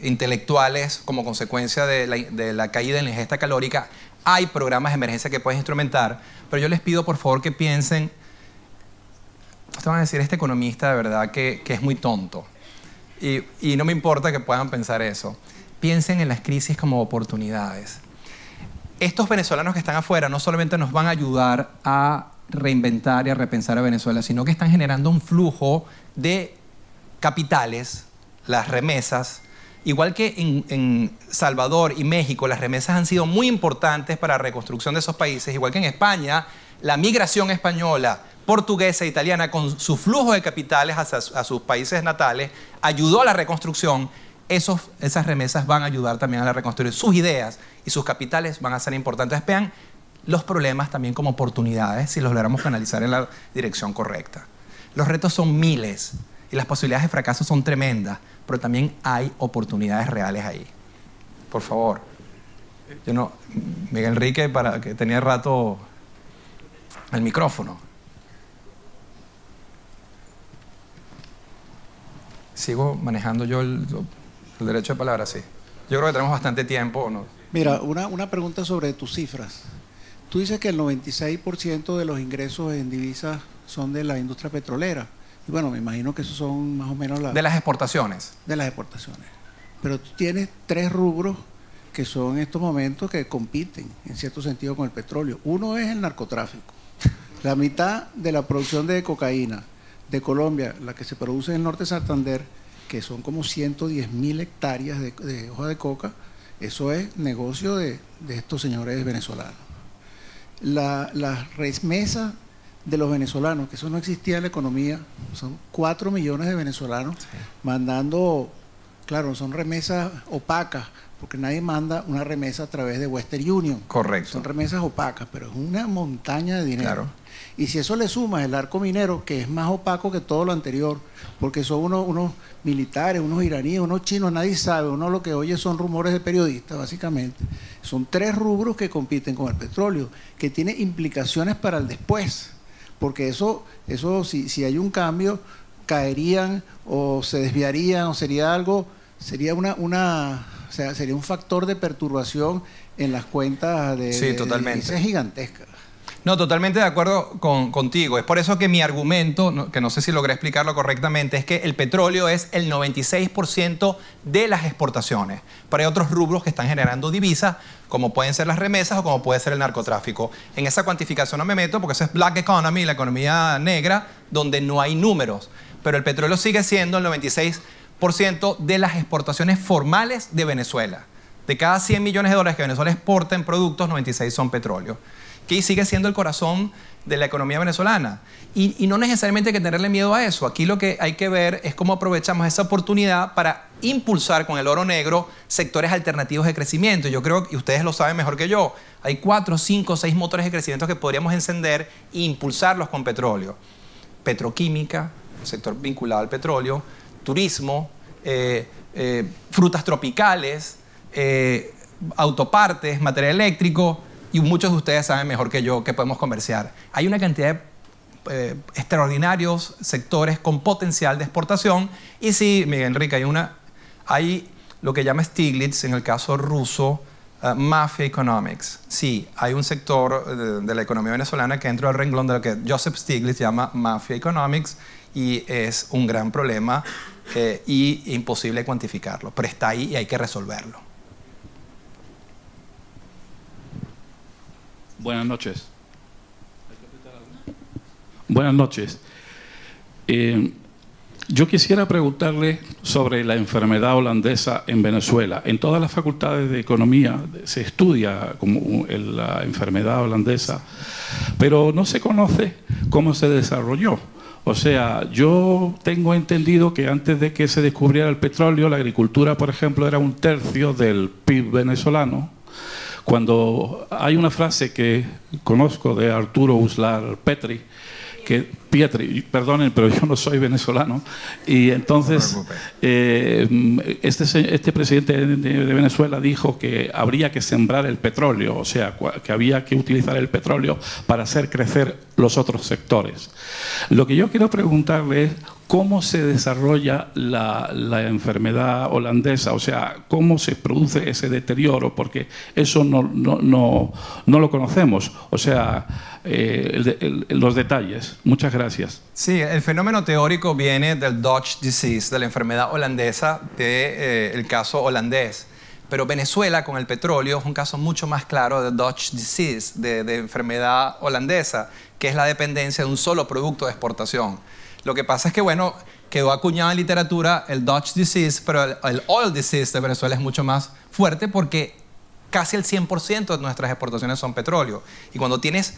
intelectuales como consecuencia de la caída en la ingesta calórica. Hay programas de emergencia que puedes instrumentar, pero yo les pido por favor que piensen. Ustedes van a decir, este economista de verdad que es muy tonto. Y no me importa que puedan pensar eso. Piensen en las crisis como oportunidades. Estos venezolanos que están afuera no solamente nos van a ayudar a reinventar y a repensar a Venezuela, sino que están generando un flujo de capitales, las remesas. Igual que en Salvador y México, las remesas han sido muy importantes para la reconstrucción de esos países. Igual que en España, la migración española, portuguesa e italiana, con su flujo de capitales a sus países natales, ayudó a la reconstrucción. Esas remesas van a ayudar también a la reconstrucción. Sus ideas y sus capitales van a ser importantes. Vean los problemas también como oportunidades si los logramos canalizar en la dirección correcta. Los retos son miles y las posibilidades de fracaso son tremendas, pero también hay oportunidades reales ahí. Por favor. Miguel Enrique, para que tenía rato el micrófono. Sigo manejando yo el derecho de palabra, sí. Yo creo que tenemos bastante tiempo, ¿no? Mira, una pregunta sobre tus cifras. Tú dices que el 96% de los ingresos en divisas son de la industria petrolera. Y bueno, me imagino que esos son más o menos de las exportaciones. De las exportaciones. Pero tú tienes 3 rubros que son en estos momentos que compiten, en cierto sentido, con el petróleo. Uno es el narcotráfico. La mitad de la producción de cocaína de Colombia, la que se produce en el norte de Santander, que son como 110.000 hectáreas de hoja de coca, eso es negocio de estos señores venezolanos. Las remesas de los venezolanos, que eso no existía en la economía, son 4 millones de venezolanos mandando, claro, son remesas opacas, porque nadie manda una remesa a través de Western Union. Correcto. Son remesas opacas, pero es una montaña de dinero. Claro. Y si eso le sumas el arco minero, que es más opaco que todo lo anterior, porque son unos militares, unos iraníes, unos chinos, nadie sabe, uno lo que oye son rumores de periodistas, básicamente. Son 3 rubros que compiten con el petróleo, que tiene implicaciones para el después, porque eso si hay un cambio, caerían o se desviarían, o sería algo, sería sería un factor de perturbación en las cuentas de totalmente. Es gigantesca. No, totalmente de acuerdo contigo. Es por eso que mi argumento, que no sé si logré explicarlo correctamente, es que el petróleo es el 96% de las exportaciones. Pero hay otros rubros que están generando divisas, como pueden ser las remesas o como puede ser el narcotráfico. En esa cuantificación no me meto porque eso es black economy, la economía negra, donde no hay números. Pero el petróleo sigue siendo el 96% de las exportaciones formales de Venezuela. De cada 100 millones de dólares que Venezuela exporta en productos, 96 son petróleo, que sigue siendo el corazón de la economía venezolana. Y no necesariamente hay que tenerle miedo a eso. Aquí lo que hay que ver es cómo aprovechamos esa oportunidad para impulsar con el oro negro sectores alternativos de crecimiento. Yo creo, y ustedes lo saben mejor que yo, hay 4, 5, 6 motores de crecimiento que podríamos encender e impulsarlos con petróleo. Petroquímica, sector vinculado al petróleo, turismo, frutas tropicales, autopartes, material eléctrico, y muchos de ustedes saben mejor que yo que podemos comerciar. Hay una cantidad de extraordinarios sectores con potencial de exportación. Y sí, Miguel Enrique, hay lo que llama Stiglitz, en el caso ruso, Mafia Economics. Sí, hay un sector de la economía venezolana que entra al renglón de lo que Joseph Stiglitz llama Mafia Economics, y es un gran problema y imposible cuantificarlo, pero está ahí y hay que resolverlo. Buenas noches. Buenas noches. Yo quisiera preguntarle sobre la enfermedad holandesa en Venezuela. En todas las facultades de economía se estudia como la enfermedad holandesa, pero no se conoce cómo se desarrolló. O sea, yo tengo entendido que antes de que se descubriera el petróleo, la agricultura, por ejemplo, era 1/3 del PIB venezolano. Cuando hay una frase que conozco de Arturo Uslar Pietri, perdonen, pero yo no soy venezolano, y entonces este presidente de Venezuela dijo que habría que sembrar el petróleo, o sea, que había que utilizar el petróleo para hacer crecer los otros sectores. Lo que yo quiero preguntarle es cómo se desarrolla la enfermedad holandesa, o sea, cómo se produce ese deterioro, porque eso no lo conocemos, o sea, los detalles. Muchas gracias. Sí, el fenómeno teórico viene del Dutch disease, de la enfermedad holandesa, del caso holandés. Pero Venezuela, con el petróleo, es un caso mucho más claro de Dutch disease, de enfermedad holandesa, que es la dependencia de un solo producto de exportación. Lo que pasa es que, bueno, quedó acuñado en literatura el Dutch disease, pero el oil disease de Venezuela es mucho más fuerte porque casi el 100% de nuestras exportaciones son petróleo. Y cuando tienes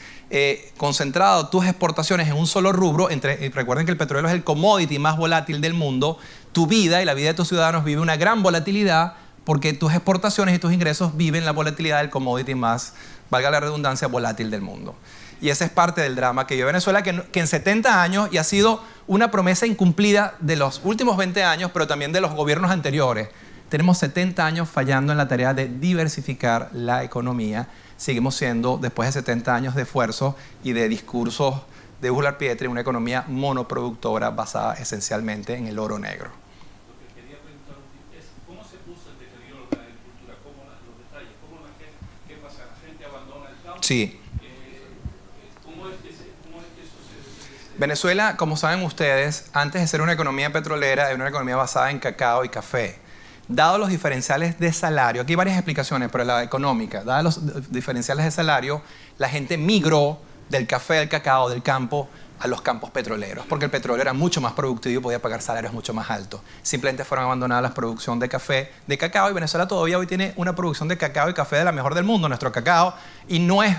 concentrado tus exportaciones en un solo rubro, y recuerden que el petróleo es el commodity más volátil del mundo, tu vida y la vida de tus ciudadanos vive una gran volatilidad porque tus exportaciones y tus ingresos viven la volatilidad del commodity más, valga la redundancia, volátil del mundo. Y ese es parte del drama que vive Venezuela, que en 70 años, y ha sido una promesa incumplida de los últimos 20 años, pero también de los gobiernos anteriores. Tenemos 70 años fallando en la tarea de diversificar la economía. Seguimos siendo, después de 70 años de esfuerzo y de discursos de Uslar Pietri, una economía monoproductora basada esencialmente en el oro negro. Lo que quería preguntar es cómo se puso el deterioro de la agricultura, los detalles, qué pasa, la gente abandona el campo. Sí. Venezuela, como saben ustedes, antes de ser una economía petrolera, era una economía basada en cacao y café. Dado los diferenciales de salario, aquí hay varias explicaciones, pero la económica, dados los diferenciales de salario, la gente migró del café, del cacao, del campo a los campos petroleros, porque el petróleo era mucho más productivo y podía pagar salarios mucho más altos. Simplemente fueron abandonadas la producción de café, de cacao, y Venezuela todavía hoy tiene una producción de cacao y café de la mejor del mundo. Nuestro cacao, y no es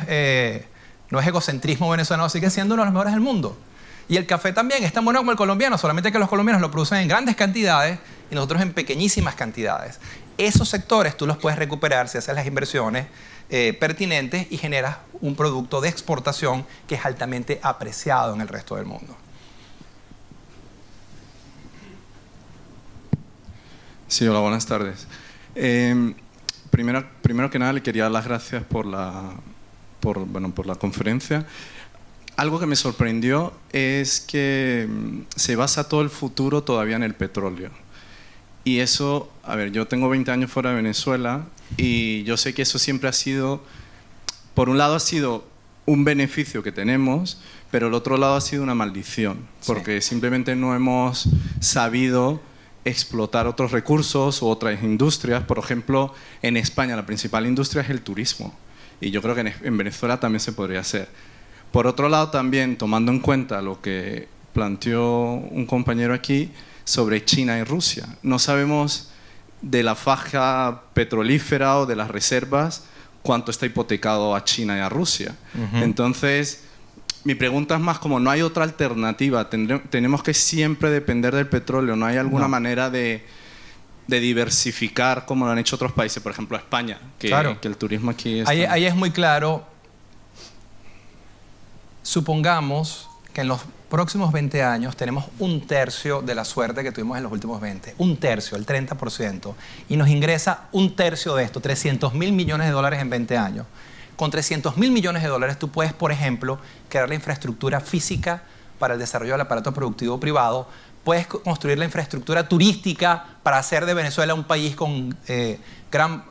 egocentrismo venezolano, sigue siendo uno de los mejores del mundo. Y el café también es tan bueno como el colombiano, solamente que los colombianos lo producen en grandes cantidades y nosotros en pequeñísimas cantidades. Esos sectores tú los puedes recuperar si haces las inversiones pertinentes y generas un producto de exportación que es altamente apreciado en el resto del mundo. Sí, hola, buenas tardes. Primero que nada le quería dar las gracias por la conferencia. Algo que me sorprendió es que se basa todo el futuro todavía en el petróleo. Y eso, a ver, yo tengo 20 años fuera de Venezuela y yo sé que eso siempre ha sido, por un lado ha sido un beneficio que tenemos, pero el otro lado ha sido una maldición, porque simplemente no hemos sabido explotar otros recursos u otras industrias. Por ejemplo, en España la principal industria es el turismo y yo creo que en Venezuela también se podría hacer. Por otro lado, también tomando en cuenta lo que planteó un compañero aquí sobre China y Rusia, no sabemos de la faja petrolífera o de las reservas cuánto está hipotecado a China y a Rusia. Entonces, mi pregunta es más como, ¿no hay otra alternativa? ¿Tenemos que siempre depender del petróleo? ¿No hay alguna manera de diversificar como lo han hecho otros países? Por ejemplo, España, que el turismo aquí está... Ahí es muy claro. Supongamos que en los próximos 20 años tenemos 1/3 de la suerte que tuvimos en los últimos 20. 1/3, el 30%. Y nos ingresa 1/3 de esto, $300.000 millones en 20 años. Con $300.000 millones tú puedes, por ejemplo, crear la infraestructura física para el desarrollo del aparato productivo privado, puedes construir la infraestructura turística para hacer de Venezuela un país con gran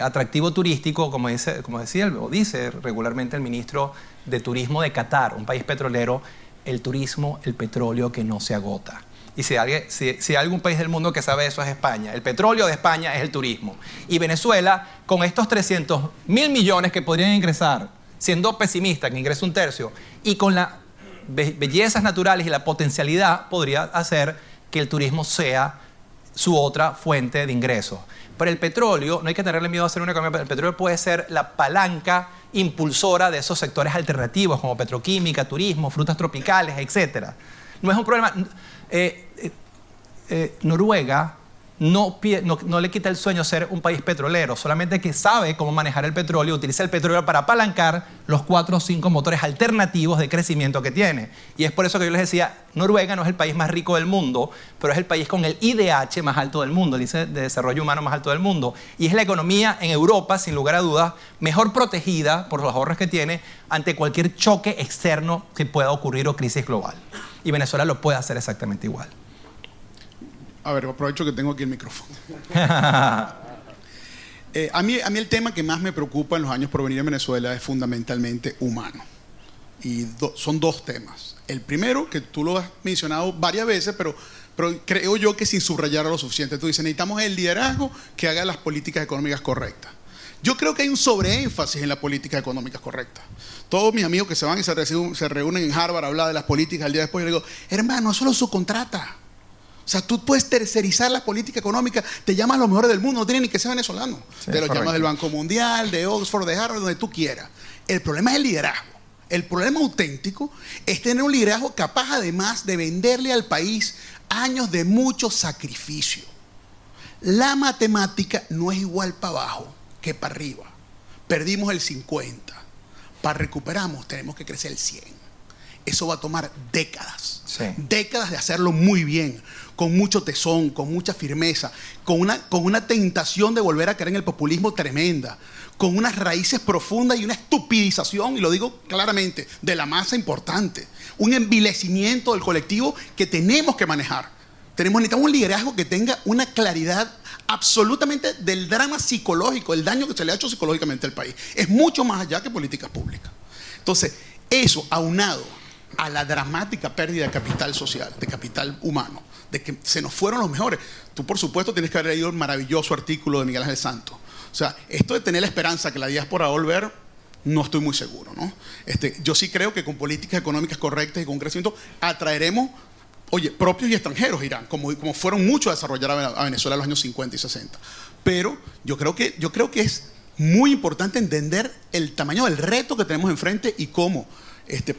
atractivo turístico, como dice regularmente el ministro de Turismo de Qatar, un país petrolero, el turismo, el petróleo que no se agota. Y si hay algún país del mundo que sabe eso es España. El petróleo de España es el turismo. Y Venezuela, con estos 300.000 millones que podrían ingresar, siendo pesimista, que ingresa un tercio, y con las bellezas naturales y la potencialidad, podría hacer que el turismo sea su otra fuente de ingresos. Pero el petróleo, no hay que tenerle miedo a hacer una economía, el petróleo puede ser la palanca impulsora de esos sectores alternativos como petroquímica, turismo, frutas tropicales, etc. No es un problema. Noruega no le quita el sueño ser un país petrolero, solamente que sabe cómo manejar el petróleo, utiliza el petróleo para apalancar los 4 o 5 motores alternativos de crecimiento que tiene. Y es por eso que yo les decía, Noruega no es el país más rico del mundo, pero es el país con el IDH más alto del mundo, el índice de desarrollo humano más alto del mundo. Y es la economía en Europa, sin lugar a dudas, mejor protegida por los ahorros que tiene ante cualquier choque externo que pueda ocurrir o crisis global. Y Venezuela lo puede hacer exactamente igual. A ver, aprovecho que tengo aquí el micrófono. A mí el tema que más me preocupa en los años por venir en Venezuela es fundamentalmente humano. Y son 2 temas. El primero, que tú lo has mencionado varias veces, pero creo yo que sin subrayarlo lo suficiente. Tú dices, necesitamos el liderazgo que haga las políticas económicas correctas. Yo creo que hay un sobreénfasis en las políticas económicas correctas. Todos mis amigos que se van y se reúnen en Harvard a hablar de las políticas, al día después yo les digo, hermano, eso lo subcontrata. O sea, tú puedes tercerizar la política económica, te llamas a los mejores del mundo, no tienes ni que ser venezolano. Sí, te los llamas del Banco Mundial, de Oxford, de Harvard, donde tú quieras. El problema es el liderazgo. El problema auténtico es tener un liderazgo capaz además de venderle al país años de mucho sacrificio. La matemática no es igual para abajo que para arriba. Perdimos el 50. Para recuperamos tenemos que crecer el 100. Eso va a tomar décadas. Sí. Décadas de hacerlo muy bien, con mucho tesón, con mucha firmeza, con una tentación de volver a caer en el populismo tremenda, con unas raíces profundas y una estupidización, y lo digo claramente, de la masa importante. Un envilecimiento del colectivo que tenemos que manejar. Necesitamos un liderazgo que tenga una claridad absolutamente del drama psicológico, el daño que se le ha hecho psicológicamente al país. Es mucho más allá que políticas públicas. Entonces, eso aunado a la dramática pérdida de capital social, de capital humano, de que se nos fueron los mejores. Tú, por supuesto, tienes que haber leído el maravilloso artículo de Miguel Ángel Santos. O sea, esto de tener la esperanza que la diáspora va a volver, no estoy muy seguro, ¿no? Yo sí creo que con políticas económicas correctas y con crecimiento atraeremos, propios y extranjeros irán, como fueron muchos a desarrollar a Venezuela en los años 50 y 60. Pero yo creo que es muy importante entender el tamaño del reto que tenemos enfrente y cómo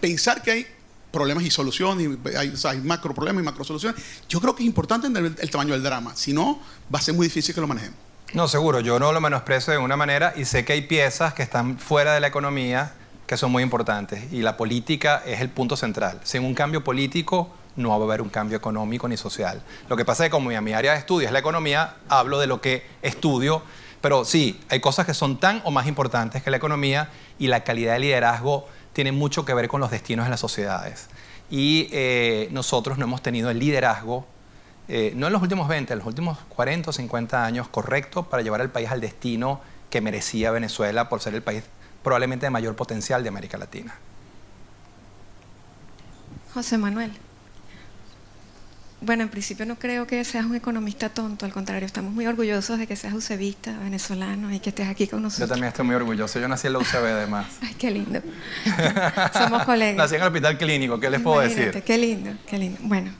pensar que hay problemas y soluciones, hay macro problemas y macro soluciones. Yo creo que es importante entender el tamaño del drama, si no, va a ser muy difícil que lo manejemos. No, seguro, yo no lo menosprecio de una manera y sé que hay piezas que están fuera de la economía que son muy importantes y la política es el punto central. Sin un cambio político no va a haber un cambio económico ni social. Lo que pasa es que como mi área de estudio es la economía, hablo de lo que estudio, pero sí, hay cosas que son tan o más importantes que la economía y la calidad de liderazgo tiene mucho que ver con los destinos de las sociedades. Y nosotros no hemos tenido el liderazgo, no en los últimos 20, en los últimos 40 o 50 años, correcto para llevar al país al destino que merecía Venezuela por ser el país probablemente de mayor potencial de América Latina. José Manuel. Bueno, en principio no creo que seas un economista tonto, al contrario, estamos muy orgullosos de que seas UCBista, venezolano y que estés aquí con nosotros. Yo también estoy muy orgulloso, yo nací en la UCB además. Ay, qué lindo. Somos colegas. Nací en el hospital clínico, ¿qué les puedo decir? Qué lindo, qué lindo. Bueno,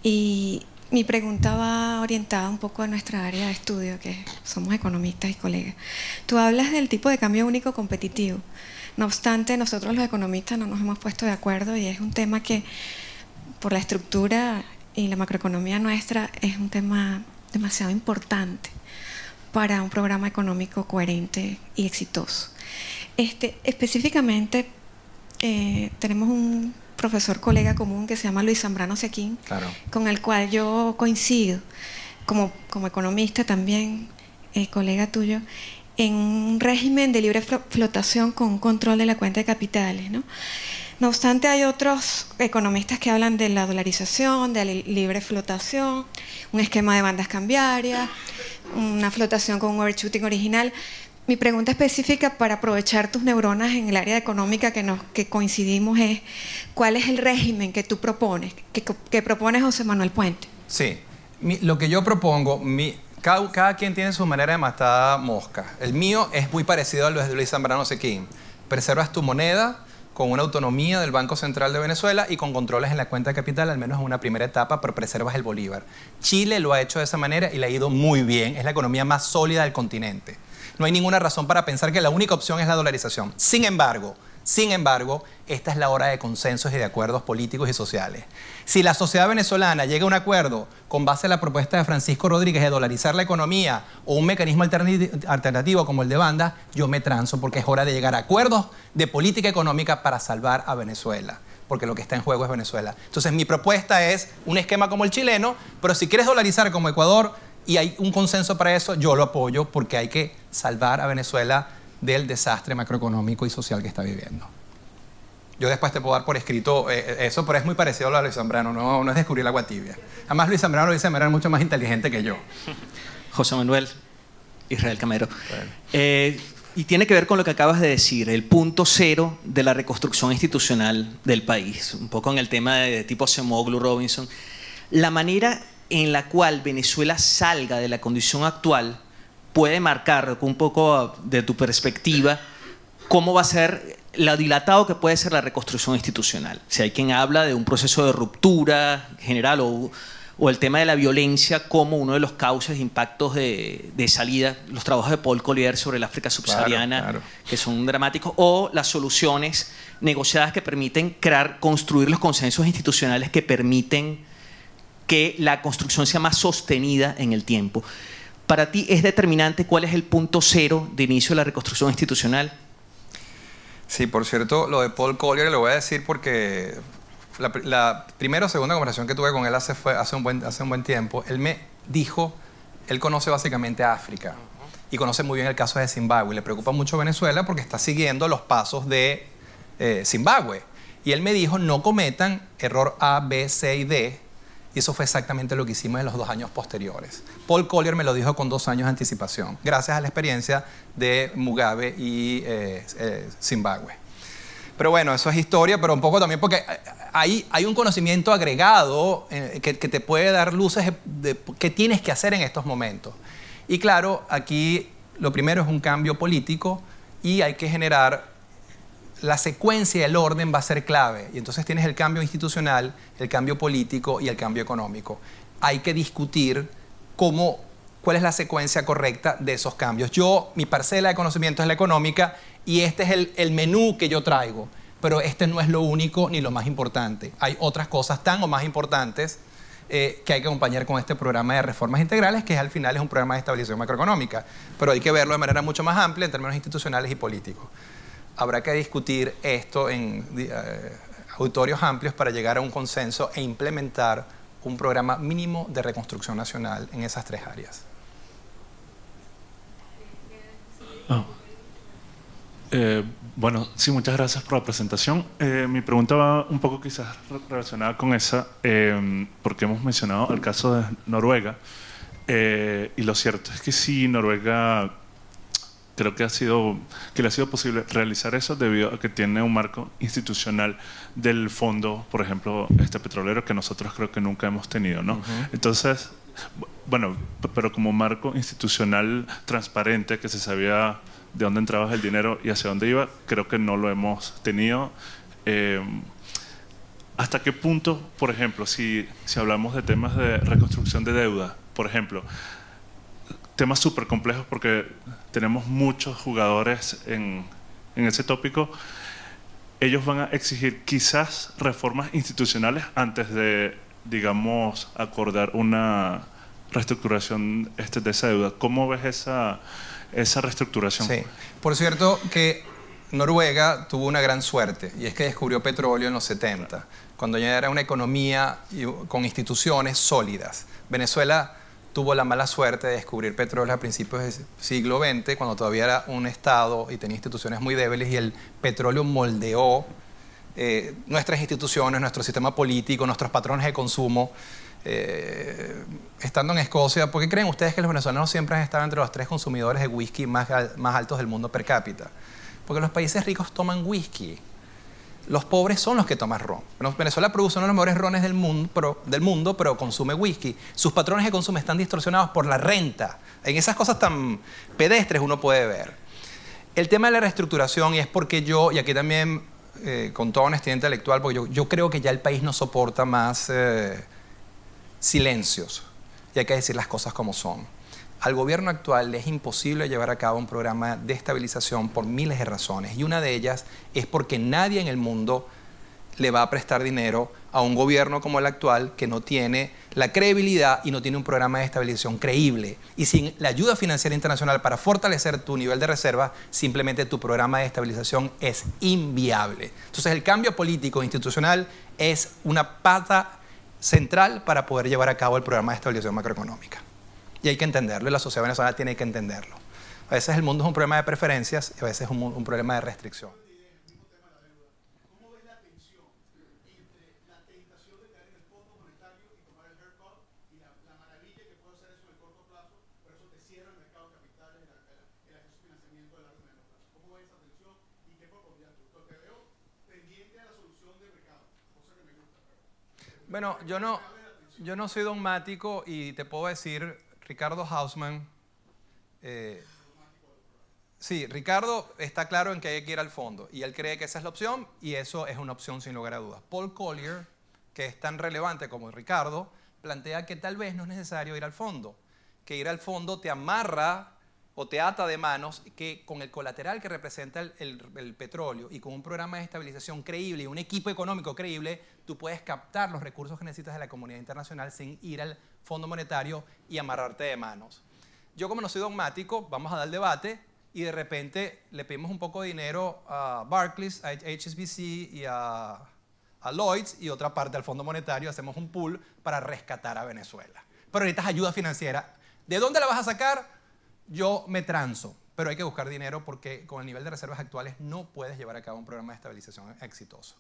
y mi pregunta va orientada un poco a nuestra área de estudio, que somos economistas y colegas. Tú hablas del tipo de cambio único competitivo. No obstante, nosotros los economistas no nos hemos puesto de acuerdo y es un tema que, por la estructura y la macroeconomía nuestra, es un tema demasiado importante para un programa económico coherente y exitoso. Específicamente, tenemos un profesor colega común que se llama Luis Zambrano Sequín, claro, con el cual yo coincido como economista también, colega tuyo, en un régimen de libre flotación con un control de la cuenta de capitales, ¿no? No obstante, hay otros economistas que hablan de la dolarización, de la libre flotación, un esquema de bandas cambiarias, una flotación con un overshooting original. Mi pregunta específica para aprovechar tus neuronas en el área económica que coincidimos es, ¿cuál es el régimen que tú propones, que propone José Manuel Puente? Sí, lo que yo propongo, cada quien tiene su manera de matar moscas. El mío es muy parecido a lo de Luis Zambrano Sequín. Preservas tu moneda con una autonomía del Banco Central de Venezuela y con controles en la cuenta de capital, al menos en una primera etapa, pero preservas el bolívar. Chile lo ha hecho de esa manera y le ha ido muy bien. Es la economía más sólida del continente. No hay ninguna razón para pensar que la única opción es la dolarización. Sin embargo, esta es la hora de consensos y de acuerdos políticos y sociales. Si la sociedad venezolana llega a un acuerdo con base a la propuesta de Francisco Rodríguez de dolarizar la economía o un mecanismo alternativo como el de bandas, yo me transo porque es hora de llegar a acuerdos de política económica para salvar a Venezuela, porque lo que está en juego es Venezuela. Entonces mi propuesta es un esquema como el chileno, pero si quieres dolarizar como Ecuador y hay un consenso para eso, yo lo apoyo porque hay que salvar a Venezuela del desastre macroeconómico y social que está viviendo. Yo después te puedo dar por escrito eso, pero es muy parecido a lo de Luis Zambrano, no es descubrir el agua tibia. Además, Luis Zambrano es mucho más inteligente que yo. José Manuel, Israel Camero. Bueno. Y tiene que ver con lo que acabas de decir, el punto cero de la reconstrucción institucional del país. Un poco en el tema de tipo Acemoglu, Robinson. La manera en la cual Venezuela salga de la condición actual puede marcar un poco de tu perspectiva cómo va a ser lo dilatado que puede ser la reconstrucción institucional. Si hay quien habla de un proceso de ruptura general o el tema de la violencia como uno de los causas de impactos de salida, los trabajos de Paul Collier sobre el África subsahariana, claro. Que son dramáticos, o las soluciones negociadas que permiten construir los consensos institucionales que permiten que la construcción sea más sostenida en el tiempo. Para ti, ¿es determinante cuál es el punto cero de inicio de la reconstrucción institucional? Sí, por cierto, lo de Paul Collier lo voy a decir porque la primera o segunda conversación que tuve con él hace un buen tiempo, él me dijo, él conoce básicamente África y conoce muy bien el caso de Zimbabue. Le preocupa mucho Venezuela porque está siguiendo los pasos de Zimbabue. Y él me dijo, no cometan error A, B, C y D. Y eso fue exactamente lo que hicimos en los 2 años posteriores. Paul Collier me lo dijo con 2 años de anticipación, gracias a la experiencia de Mugabe y Zimbabue. Pero bueno, eso es historia, pero un poco también porque hay un conocimiento agregado que te puede dar luces de qué tienes que hacer en estos momentos. Y claro, aquí lo primero es un cambio político y hay que generar la secuencia y el orden va a ser clave. Y entonces tienes el cambio institucional, el cambio político y el cambio económico. Hay que discutir cuál es la secuencia correcta de esos cambios. Mi parcela de conocimiento es la económica y este es el menú que yo traigo. Pero este no es lo único ni lo más importante. Hay otras cosas tan o más importantes que hay que acompañar con este programa de reformas integrales, que al final es un programa de estabilización macroeconómica. Pero hay que verlo de manera mucho más amplia en términos institucionales y políticos. Habrá que discutir esto en auditorios amplios para llegar a un consenso e implementar un programa mínimo de reconstrucción nacional en esas 3 áreas. Bueno, sí, muchas gracias por la presentación. Mi pregunta va un poco quizás relacionada con esa, porque hemos mencionado el caso de Noruega, y lo cierto es que sí, Noruega creo que le ha sido posible realizar eso debido a que tiene un marco institucional del fondo, por ejemplo, petrolero, que nosotros creo que nunca hemos tenido, ¿no? Entonces, bueno, pero como marco institucional transparente, que se sabía de dónde entraba el dinero y hacia dónde iba, creo que no lo hemos tenido. ¿Hasta qué punto, por ejemplo, si hablamos de temas de reconstrucción de deuda, por ejemplo, temas súper complejos porque tenemos muchos jugadores en ese tópico, ellos van a exigir quizás reformas institucionales antes de, digamos, acordar una reestructuración de esa deuda? ¿Cómo ves esa reestructuración? Sí. Por cierto que Noruega tuvo una gran suerte y es que descubrió petróleo en los 70, cuando ya era una economía con instituciones sólidas. Venezuela tuvo la mala suerte de descubrir petróleo a principios del siglo XX, cuando todavía era un estado y tenía instituciones muy débiles, y el petróleo moldeó nuestras instituciones, nuestro sistema político, nuestros patrones de consumo. Estando en Escocia, ¿por qué creen ustedes que los venezolanos siempre han estado entre los 3 consumidores de whisky más altos del mundo per cápita? Porque los países ricos toman whisky. Los pobres son los que toman ron. Venezuela produce uno de los mejores rones del mundo, pero consume whisky. Sus patrones de consumo están distorsionados por la renta. En esas cosas tan pedestres uno puede ver. El tema de la reestructuración, y es porque yo, y aquí también con toda honestidad intelectual, porque yo creo que ya el país no soporta más silencios, y hay que decir las cosas como son. Al gobierno actual le es imposible llevar a cabo un programa de estabilización por miles de razones, y una de ellas es porque nadie en el mundo le va a prestar dinero a un gobierno como el actual que no tiene la credibilidad y no tiene un programa de estabilización creíble. Y sin la ayuda financiera internacional para fortalecer tu nivel de reserva, simplemente tu programa de estabilización es inviable. Entonces el cambio político institucional es una pata central para poder llevar a cabo el programa de estabilización macroeconómica. Y hay que entenderlo, y la sociedad venezolana tiene que entenderlo. A veces el mundo es un problema de preferencias y a veces es un problema de restricción. Bueno, yo no soy dogmático y te puedo decir, Ricardo Hausmann, sí, Ricardo está claro en que hay que ir al fondo y él cree que esa es la opción y eso es una opción sin lugar a dudas. Paul Collier, que es tan relevante como Ricardo, plantea que tal vez no es necesario ir al fondo, que ir al fondo te amarra o te ata de manos, que con el colateral que representa el petróleo y con un programa de estabilización creíble y un equipo económico creíble, tú puedes captar los recursos que necesitas de la comunidad internacional sin ir al Fondo Monetario y amarrarte de manos. Yo, como no soy dogmático, vamos a dar el debate y de repente le pedimos un poco de dinero a Barclays, a HSBC y a Lloyds y otra parte al Fondo Monetario, hacemos un pool para rescatar a Venezuela. Pero necesitas ayuda financiera. ¿De dónde la vas a sacar? Yo me transo, pero hay que buscar dinero porque con el nivel de reservas actuales no puedes llevar a cabo un programa de estabilización exitoso.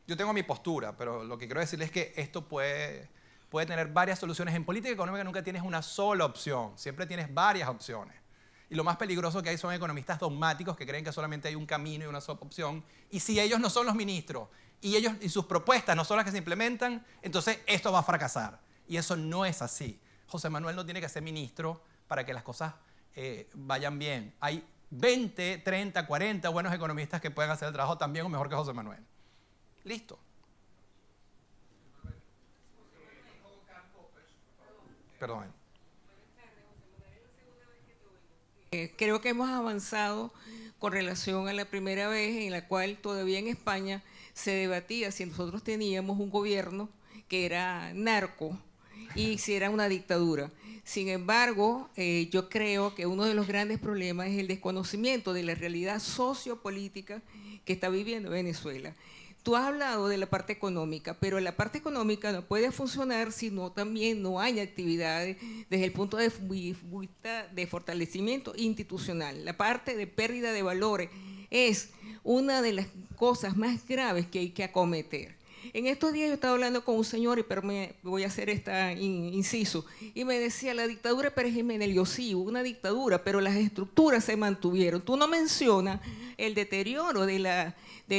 Yo tengo mi postura, pero lo que quiero decirles es que esto puede tener varias soluciones. En política económica nunca tienes una sola opción, siempre tienes varias opciones. Y lo más peligroso que hay son economistas dogmáticos que creen que solamente hay un camino y una sola opción. Y si ellos no son los ministros y sus propuestas no son las que se implementan, entonces esto va a fracasar. Y eso no es así. José Manuel no tiene que ser ministro para que las cosas vayan bien. Hay 20, 30, 40 buenos economistas que pueden hacer el trabajo tan bien o mejor que José Manuel. Listo. Perdón. Creo que hemos avanzado con relación a la primera vez en la cual todavía en España se debatía si nosotros teníamos un gobierno que era narco y si era una dictadura. Sin embargo, yo creo que uno de los grandes problemas es el desconocimiento de la realidad sociopolítica que está viviendo Venezuela. Tú has hablado de la parte económica, pero la parte económica no puede funcionar si también no hay actividades desde el punto de vista de fortalecimiento institucional. La parte de pérdida de valores es una de las cosas más graves que hay que acometer. En estos días yo estaba hablando con un señor, pero voy a hacer esta inciso, y me decía, la dictadura de Pérez Jiménez, yo sí, hubo una dictadura, pero las estructuras se mantuvieron. Tú no mencionas el deterioro de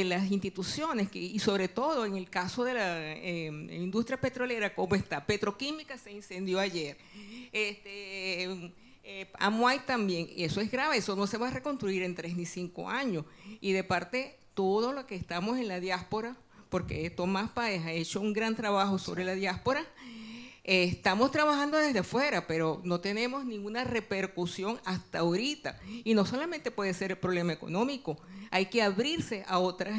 las instituciones, y sobre todo en el caso de la industria petrolera, ¿cómo está? Petroquímica se incendió ayer. Amuay también, y eso es grave, eso no se va a reconstruir en 3 ni 5 años. Y de parte, todo lo que estamos en la diáspora, porque Tomás Páez ha hecho un gran trabajo sobre la diáspora, estamos trabajando desde afuera, pero no tenemos ninguna repercusión hasta ahorita. Y no solamente puede ser el problema económico, hay que abrirse a otros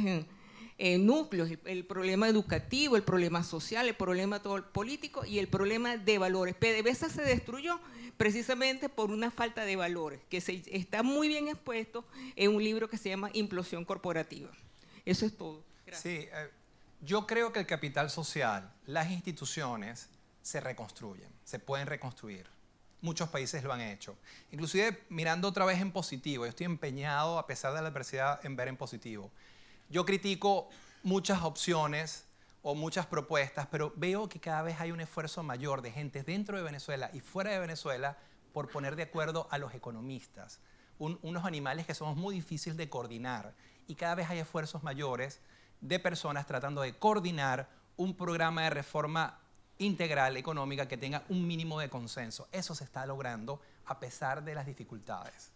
núcleos, el problema educativo, el problema social, el problema político y el problema de valores. PDVSA se destruyó precisamente por una falta de valores, que está muy bien expuesto en un libro que se llama Implosión Corporativa. Eso es todo. Gracias. Sí, yo creo que el capital social, las instituciones se reconstruyen, se pueden reconstruir. Muchos países lo han hecho. Inclusive mirando otra vez en positivo, yo estoy empeñado, a pesar de la adversidad, en ver en positivo. Yo critico muchas opciones o muchas propuestas, pero veo que cada vez hay un esfuerzo mayor de gente dentro de Venezuela y fuera de Venezuela por poner de acuerdo a los economistas. Unos animales que somos muy difíciles de coordinar, y cada vez hay esfuerzos mayores de personas tratando de coordinar un programa de reforma integral económica que tenga un mínimo de consenso. Eso se está logrando a pesar de las dificultades.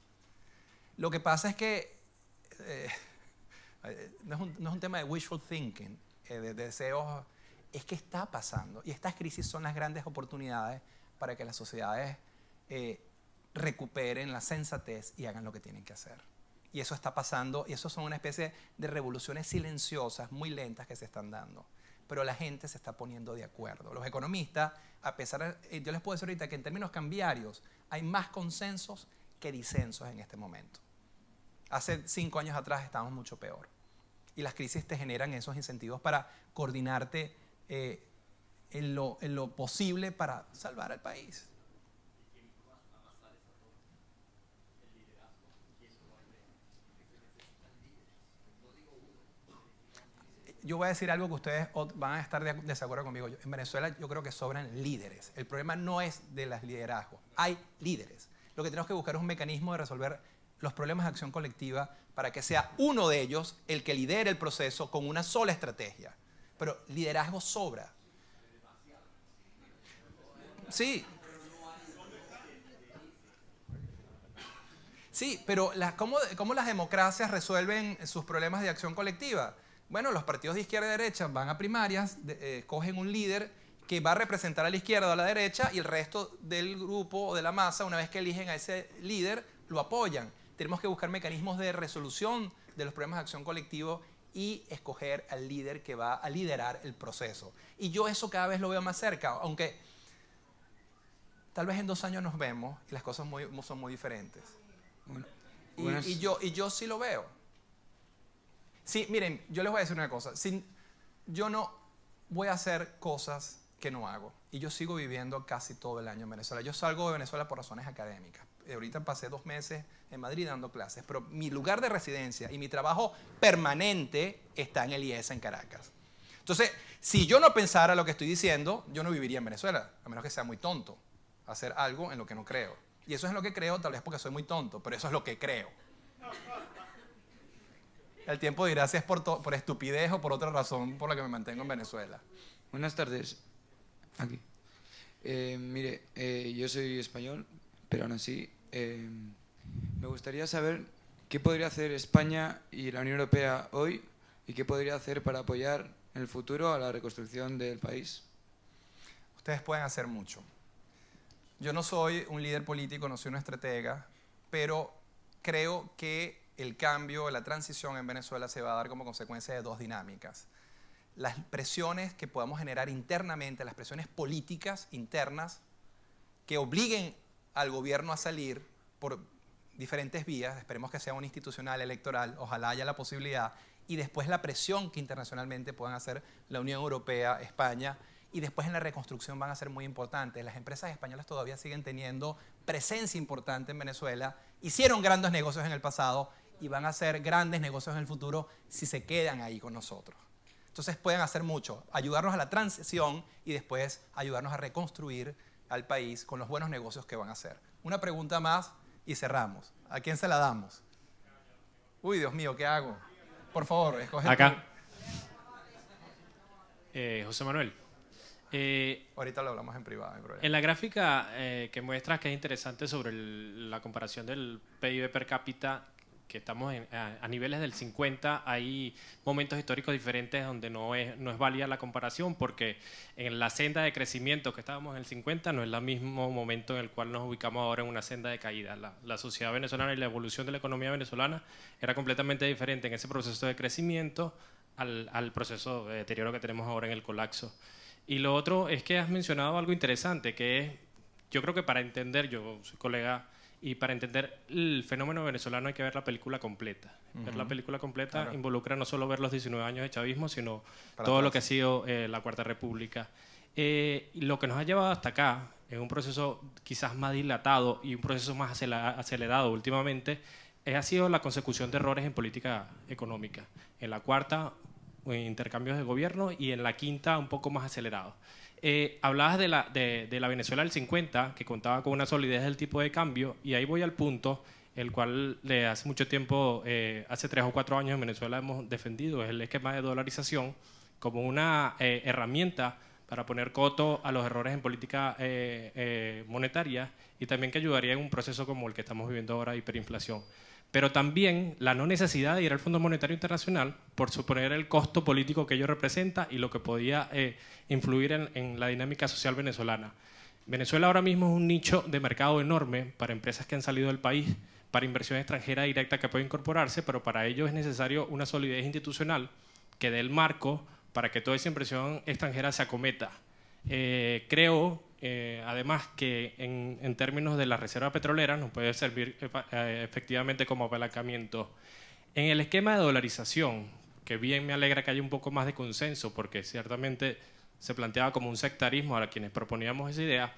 Lo que pasa es que no es un tema de wishful thinking, de deseos, es que está pasando, y estas crisis son las grandes oportunidades para que las sociedades recuperen la sensatez y hagan lo que tienen que hacer. Y eso está pasando, y eso son una especie de revoluciones silenciosas, muy lentas que se están dando. Pero la gente se está poniendo de acuerdo. Los economistas, a pesar de, yo les puedo decir ahorita que en términos cambiarios hay más consensos que disensos en este momento. Hace 5 años atrás estábamos mucho peor. Y las crisis te generan esos incentivos para coordinarte en lo posible para salvar al país. Yo voy a decir algo que ustedes van a estar de desacuerdo conmigo. En Venezuela yo creo que sobran líderes. El problema no es de los liderazgos. Hay líderes. Lo que tenemos que buscar es un mecanismo de resolver los problemas de acción colectiva para que sea uno de ellos el que lidere el proceso con una sola estrategia. Pero liderazgo sobra. Sí. Sí, pero ¿cómo las democracias resuelven sus problemas de acción colectiva? Bueno, los partidos de izquierda y derecha van a primarias, cogen un líder que va a representar a la izquierda o a la derecha, y el resto del grupo o de la masa, una vez que eligen a ese líder, lo apoyan. Tenemos que buscar mecanismos de resolución de los problemas de acción colectiva y escoger al líder que va a liderar el proceso. Y yo eso cada vez lo veo más cerca, aunque tal vez en 2 años nos vemos y las cosas son muy diferentes. Bueno, y yo sí lo veo. Sí, miren, yo les voy a decir una cosa. Yo no voy a hacer cosas que no hago. Y yo sigo viviendo casi todo el año en Venezuela. Yo salgo de Venezuela por razones académicas. Ahorita pasé 2 meses en Madrid dando clases, pero mi lugar de residencia y mi trabajo permanente está en el IESA en Caracas. Entonces, si yo no pensara lo que estoy diciendo, yo no viviría en Venezuela, a menos que sea muy tonto hacer algo en lo que no creo. Y eso es en lo que creo, tal vez porque soy muy tonto, pero eso es lo que creo. El tiempo dirá si es por estupidez o por otra razón por la que me mantengo en Venezuela. Buenas tardes. Aquí. Mire, yo soy español, pero aún así me gustaría saber qué podría hacer España y la Unión Europea hoy y qué podría hacer para apoyar en el futuro a la reconstrucción del país. Ustedes pueden hacer mucho. Yo no soy un líder político, no soy un estratega, pero creo que el cambio, la transición en Venezuela se va a dar como consecuencia de 2 dinámicas. Las presiones que podamos generar internamente, las presiones políticas internas que obliguen al gobierno a salir por diferentes vías, esperemos que sea una institucional, electoral, ojalá haya la posibilidad, y después la presión que internacionalmente puedan hacer la Unión Europea, España, y después en la reconstrucción van a ser muy importantes. Las empresas españolas todavía siguen teniendo presencia importante en Venezuela, hicieron grandes negocios en el pasado y van a hacer grandes negocios en el futuro si se quedan ahí con nosotros. Entonces pueden hacer mucho, ayudarnos a la transición y después ayudarnos a reconstruir al país con los buenos negocios que van a hacer. Una pregunta más y cerramos. ¿A quién se la damos? Uy, Dios mío, ¿qué hago? Por favor, escoge. Acá. José Manuel. Ahorita lo hablamos en privado. En la gráfica que muestras, que es interesante sobre la comparación del PIB per cápita, que estamos a niveles del 50, hay momentos históricos diferentes donde no es válida la comparación, porque en la senda de crecimiento que estábamos en el 50 no es el mismo momento en el cual nos ubicamos ahora en una senda de caída. La sociedad venezolana y la evolución de la economía venezolana era completamente diferente en ese proceso de crecimiento al proceso de deterioro que tenemos ahora en el colapso. Y lo otro es que has mencionado algo interesante, que es, yo creo que para entender, yo soy colega, y para entender el fenómeno venezolano hay que ver la película completa. Ver la película completa, claro, involucra no solo ver los 19 años de chavismo, sino todo lo que ha sido la Cuarta República. Y lo que nos ha llevado hasta acá es un proceso quizás más dilatado y un proceso más acelerado últimamente, ha sido la consecución de errores en política económica. En la Cuarta intercambios de gobierno, y en la quinta un poco más acelerado. Hablabas de la Venezuela del 50, que contaba con una solidez del tipo de cambio, y ahí voy al punto, el cual hace mucho tiempo, hace 3 o 4 años en Venezuela hemos defendido, es el esquema de dolarización como una herramienta para poner coto a los errores en política monetaria, y también que ayudaría en un proceso como el que estamos viviendo ahora de hiperinflación. Pero también la no necesidad de ir al Fondo Monetario Internacional por suponer el costo político que ello representa y lo que podía influir en la dinámica social venezolana. Venezuela ahora mismo es un nicho de mercado enorme para empresas que han salido del país, para inversión extranjera directa que puede incorporarse, pero para ello es necesario una solidez institucional que dé el marco para que toda esa inversión extranjera se acometa. Creo, además, que en términos de la reserva petrolera nos puede servir efectivamente como apalancamiento. En el esquema de dolarización, que bien me alegra que haya un poco más de consenso, porque ciertamente se planteaba como un sectarismo a quienes proponíamos esa idea,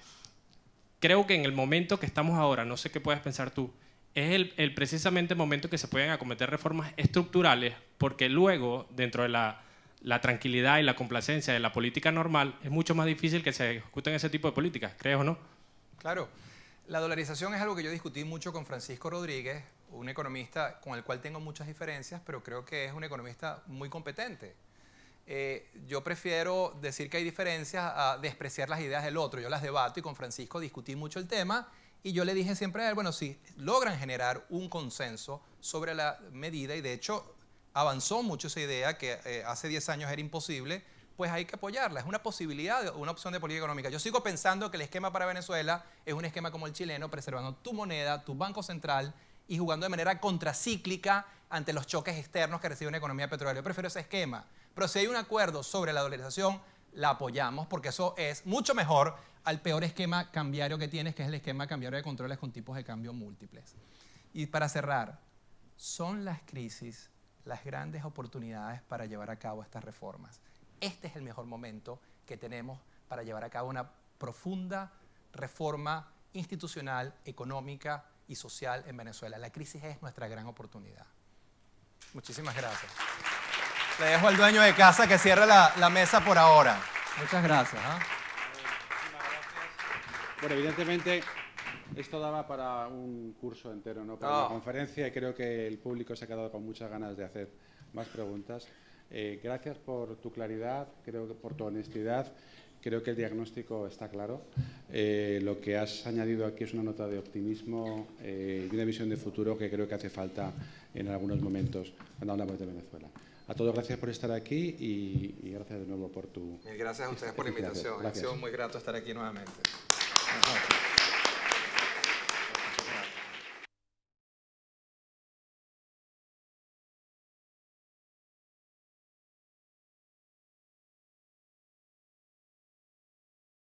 creo que en el momento que estamos ahora, no sé qué puedes pensar tú, es precisamente el momento que se pueden acometer reformas estructurales, porque luego, dentro de la tranquilidad y la complacencia de la política normal, es mucho más difícil que se ejecuten ese tipo de políticas, ¿crees o no? Claro. La dolarización es algo que yo discutí mucho con Francisco Rodríguez, un economista con el cual tengo muchas diferencias, pero creo que es un economista muy competente. Yo prefiero decir que hay diferencias a despreciar las ideas del otro. Yo las debato, y con Francisco discutí mucho el tema, y yo le dije siempre a él, bueno, si logran generar un consenso sobre la medida, y de hecho avanzó mucho esa idea que hace 10 años era imposible, pues hay que apoyarla. Es una posibilidad, una opción de política económica. Yo sigo pensando que el esquema para Venezuela es un esquema como el chileno, preservando tu moneda, tu banco central, y jugando de manera contracíclica ante los choques externos que recibe una economía petrolera. Yo prefiero ese esquema. Pero si hay un acuerdo sobre la dolarización, la apoyamos, porque eso es mucho mejor al peor esquema cambiario que tienes, que es el esquema cambiario de controles con tipos de cambio múltiples. Y para cerrar, son las crisis las grandes oportunidades para llevar a cabo estas reformas. Este es el mejor momento que tenemos para llevar a cabo una profunda reforma institucional, económica y social en Venezuela. La crisis es nuestra gran oportunidad. Muchísimas gracias. Le dejo al dueño de casa que cierre la mesa por ahora. Muchas gracias. Bueno, evidentemente esto daba para un curso entero, ¿no? Para una conferencia, y creo que el público se ha quedado con muchas ganas de hacer más preguntas. Gracias por tu claridad, creo que por tu honestidad. Creo que el diagnóstico está claro. Lo que has añadido aquí es una nota de optimismo y una visión de futuro que creo que hace falta en algunos momentos cuando hablamos de Venezuela. A todos, gracias por estar aquí y gracias de nuevo por tu... Gracias a ustedes por la invitación. Ha sido muy grato estar aquí nuevamente.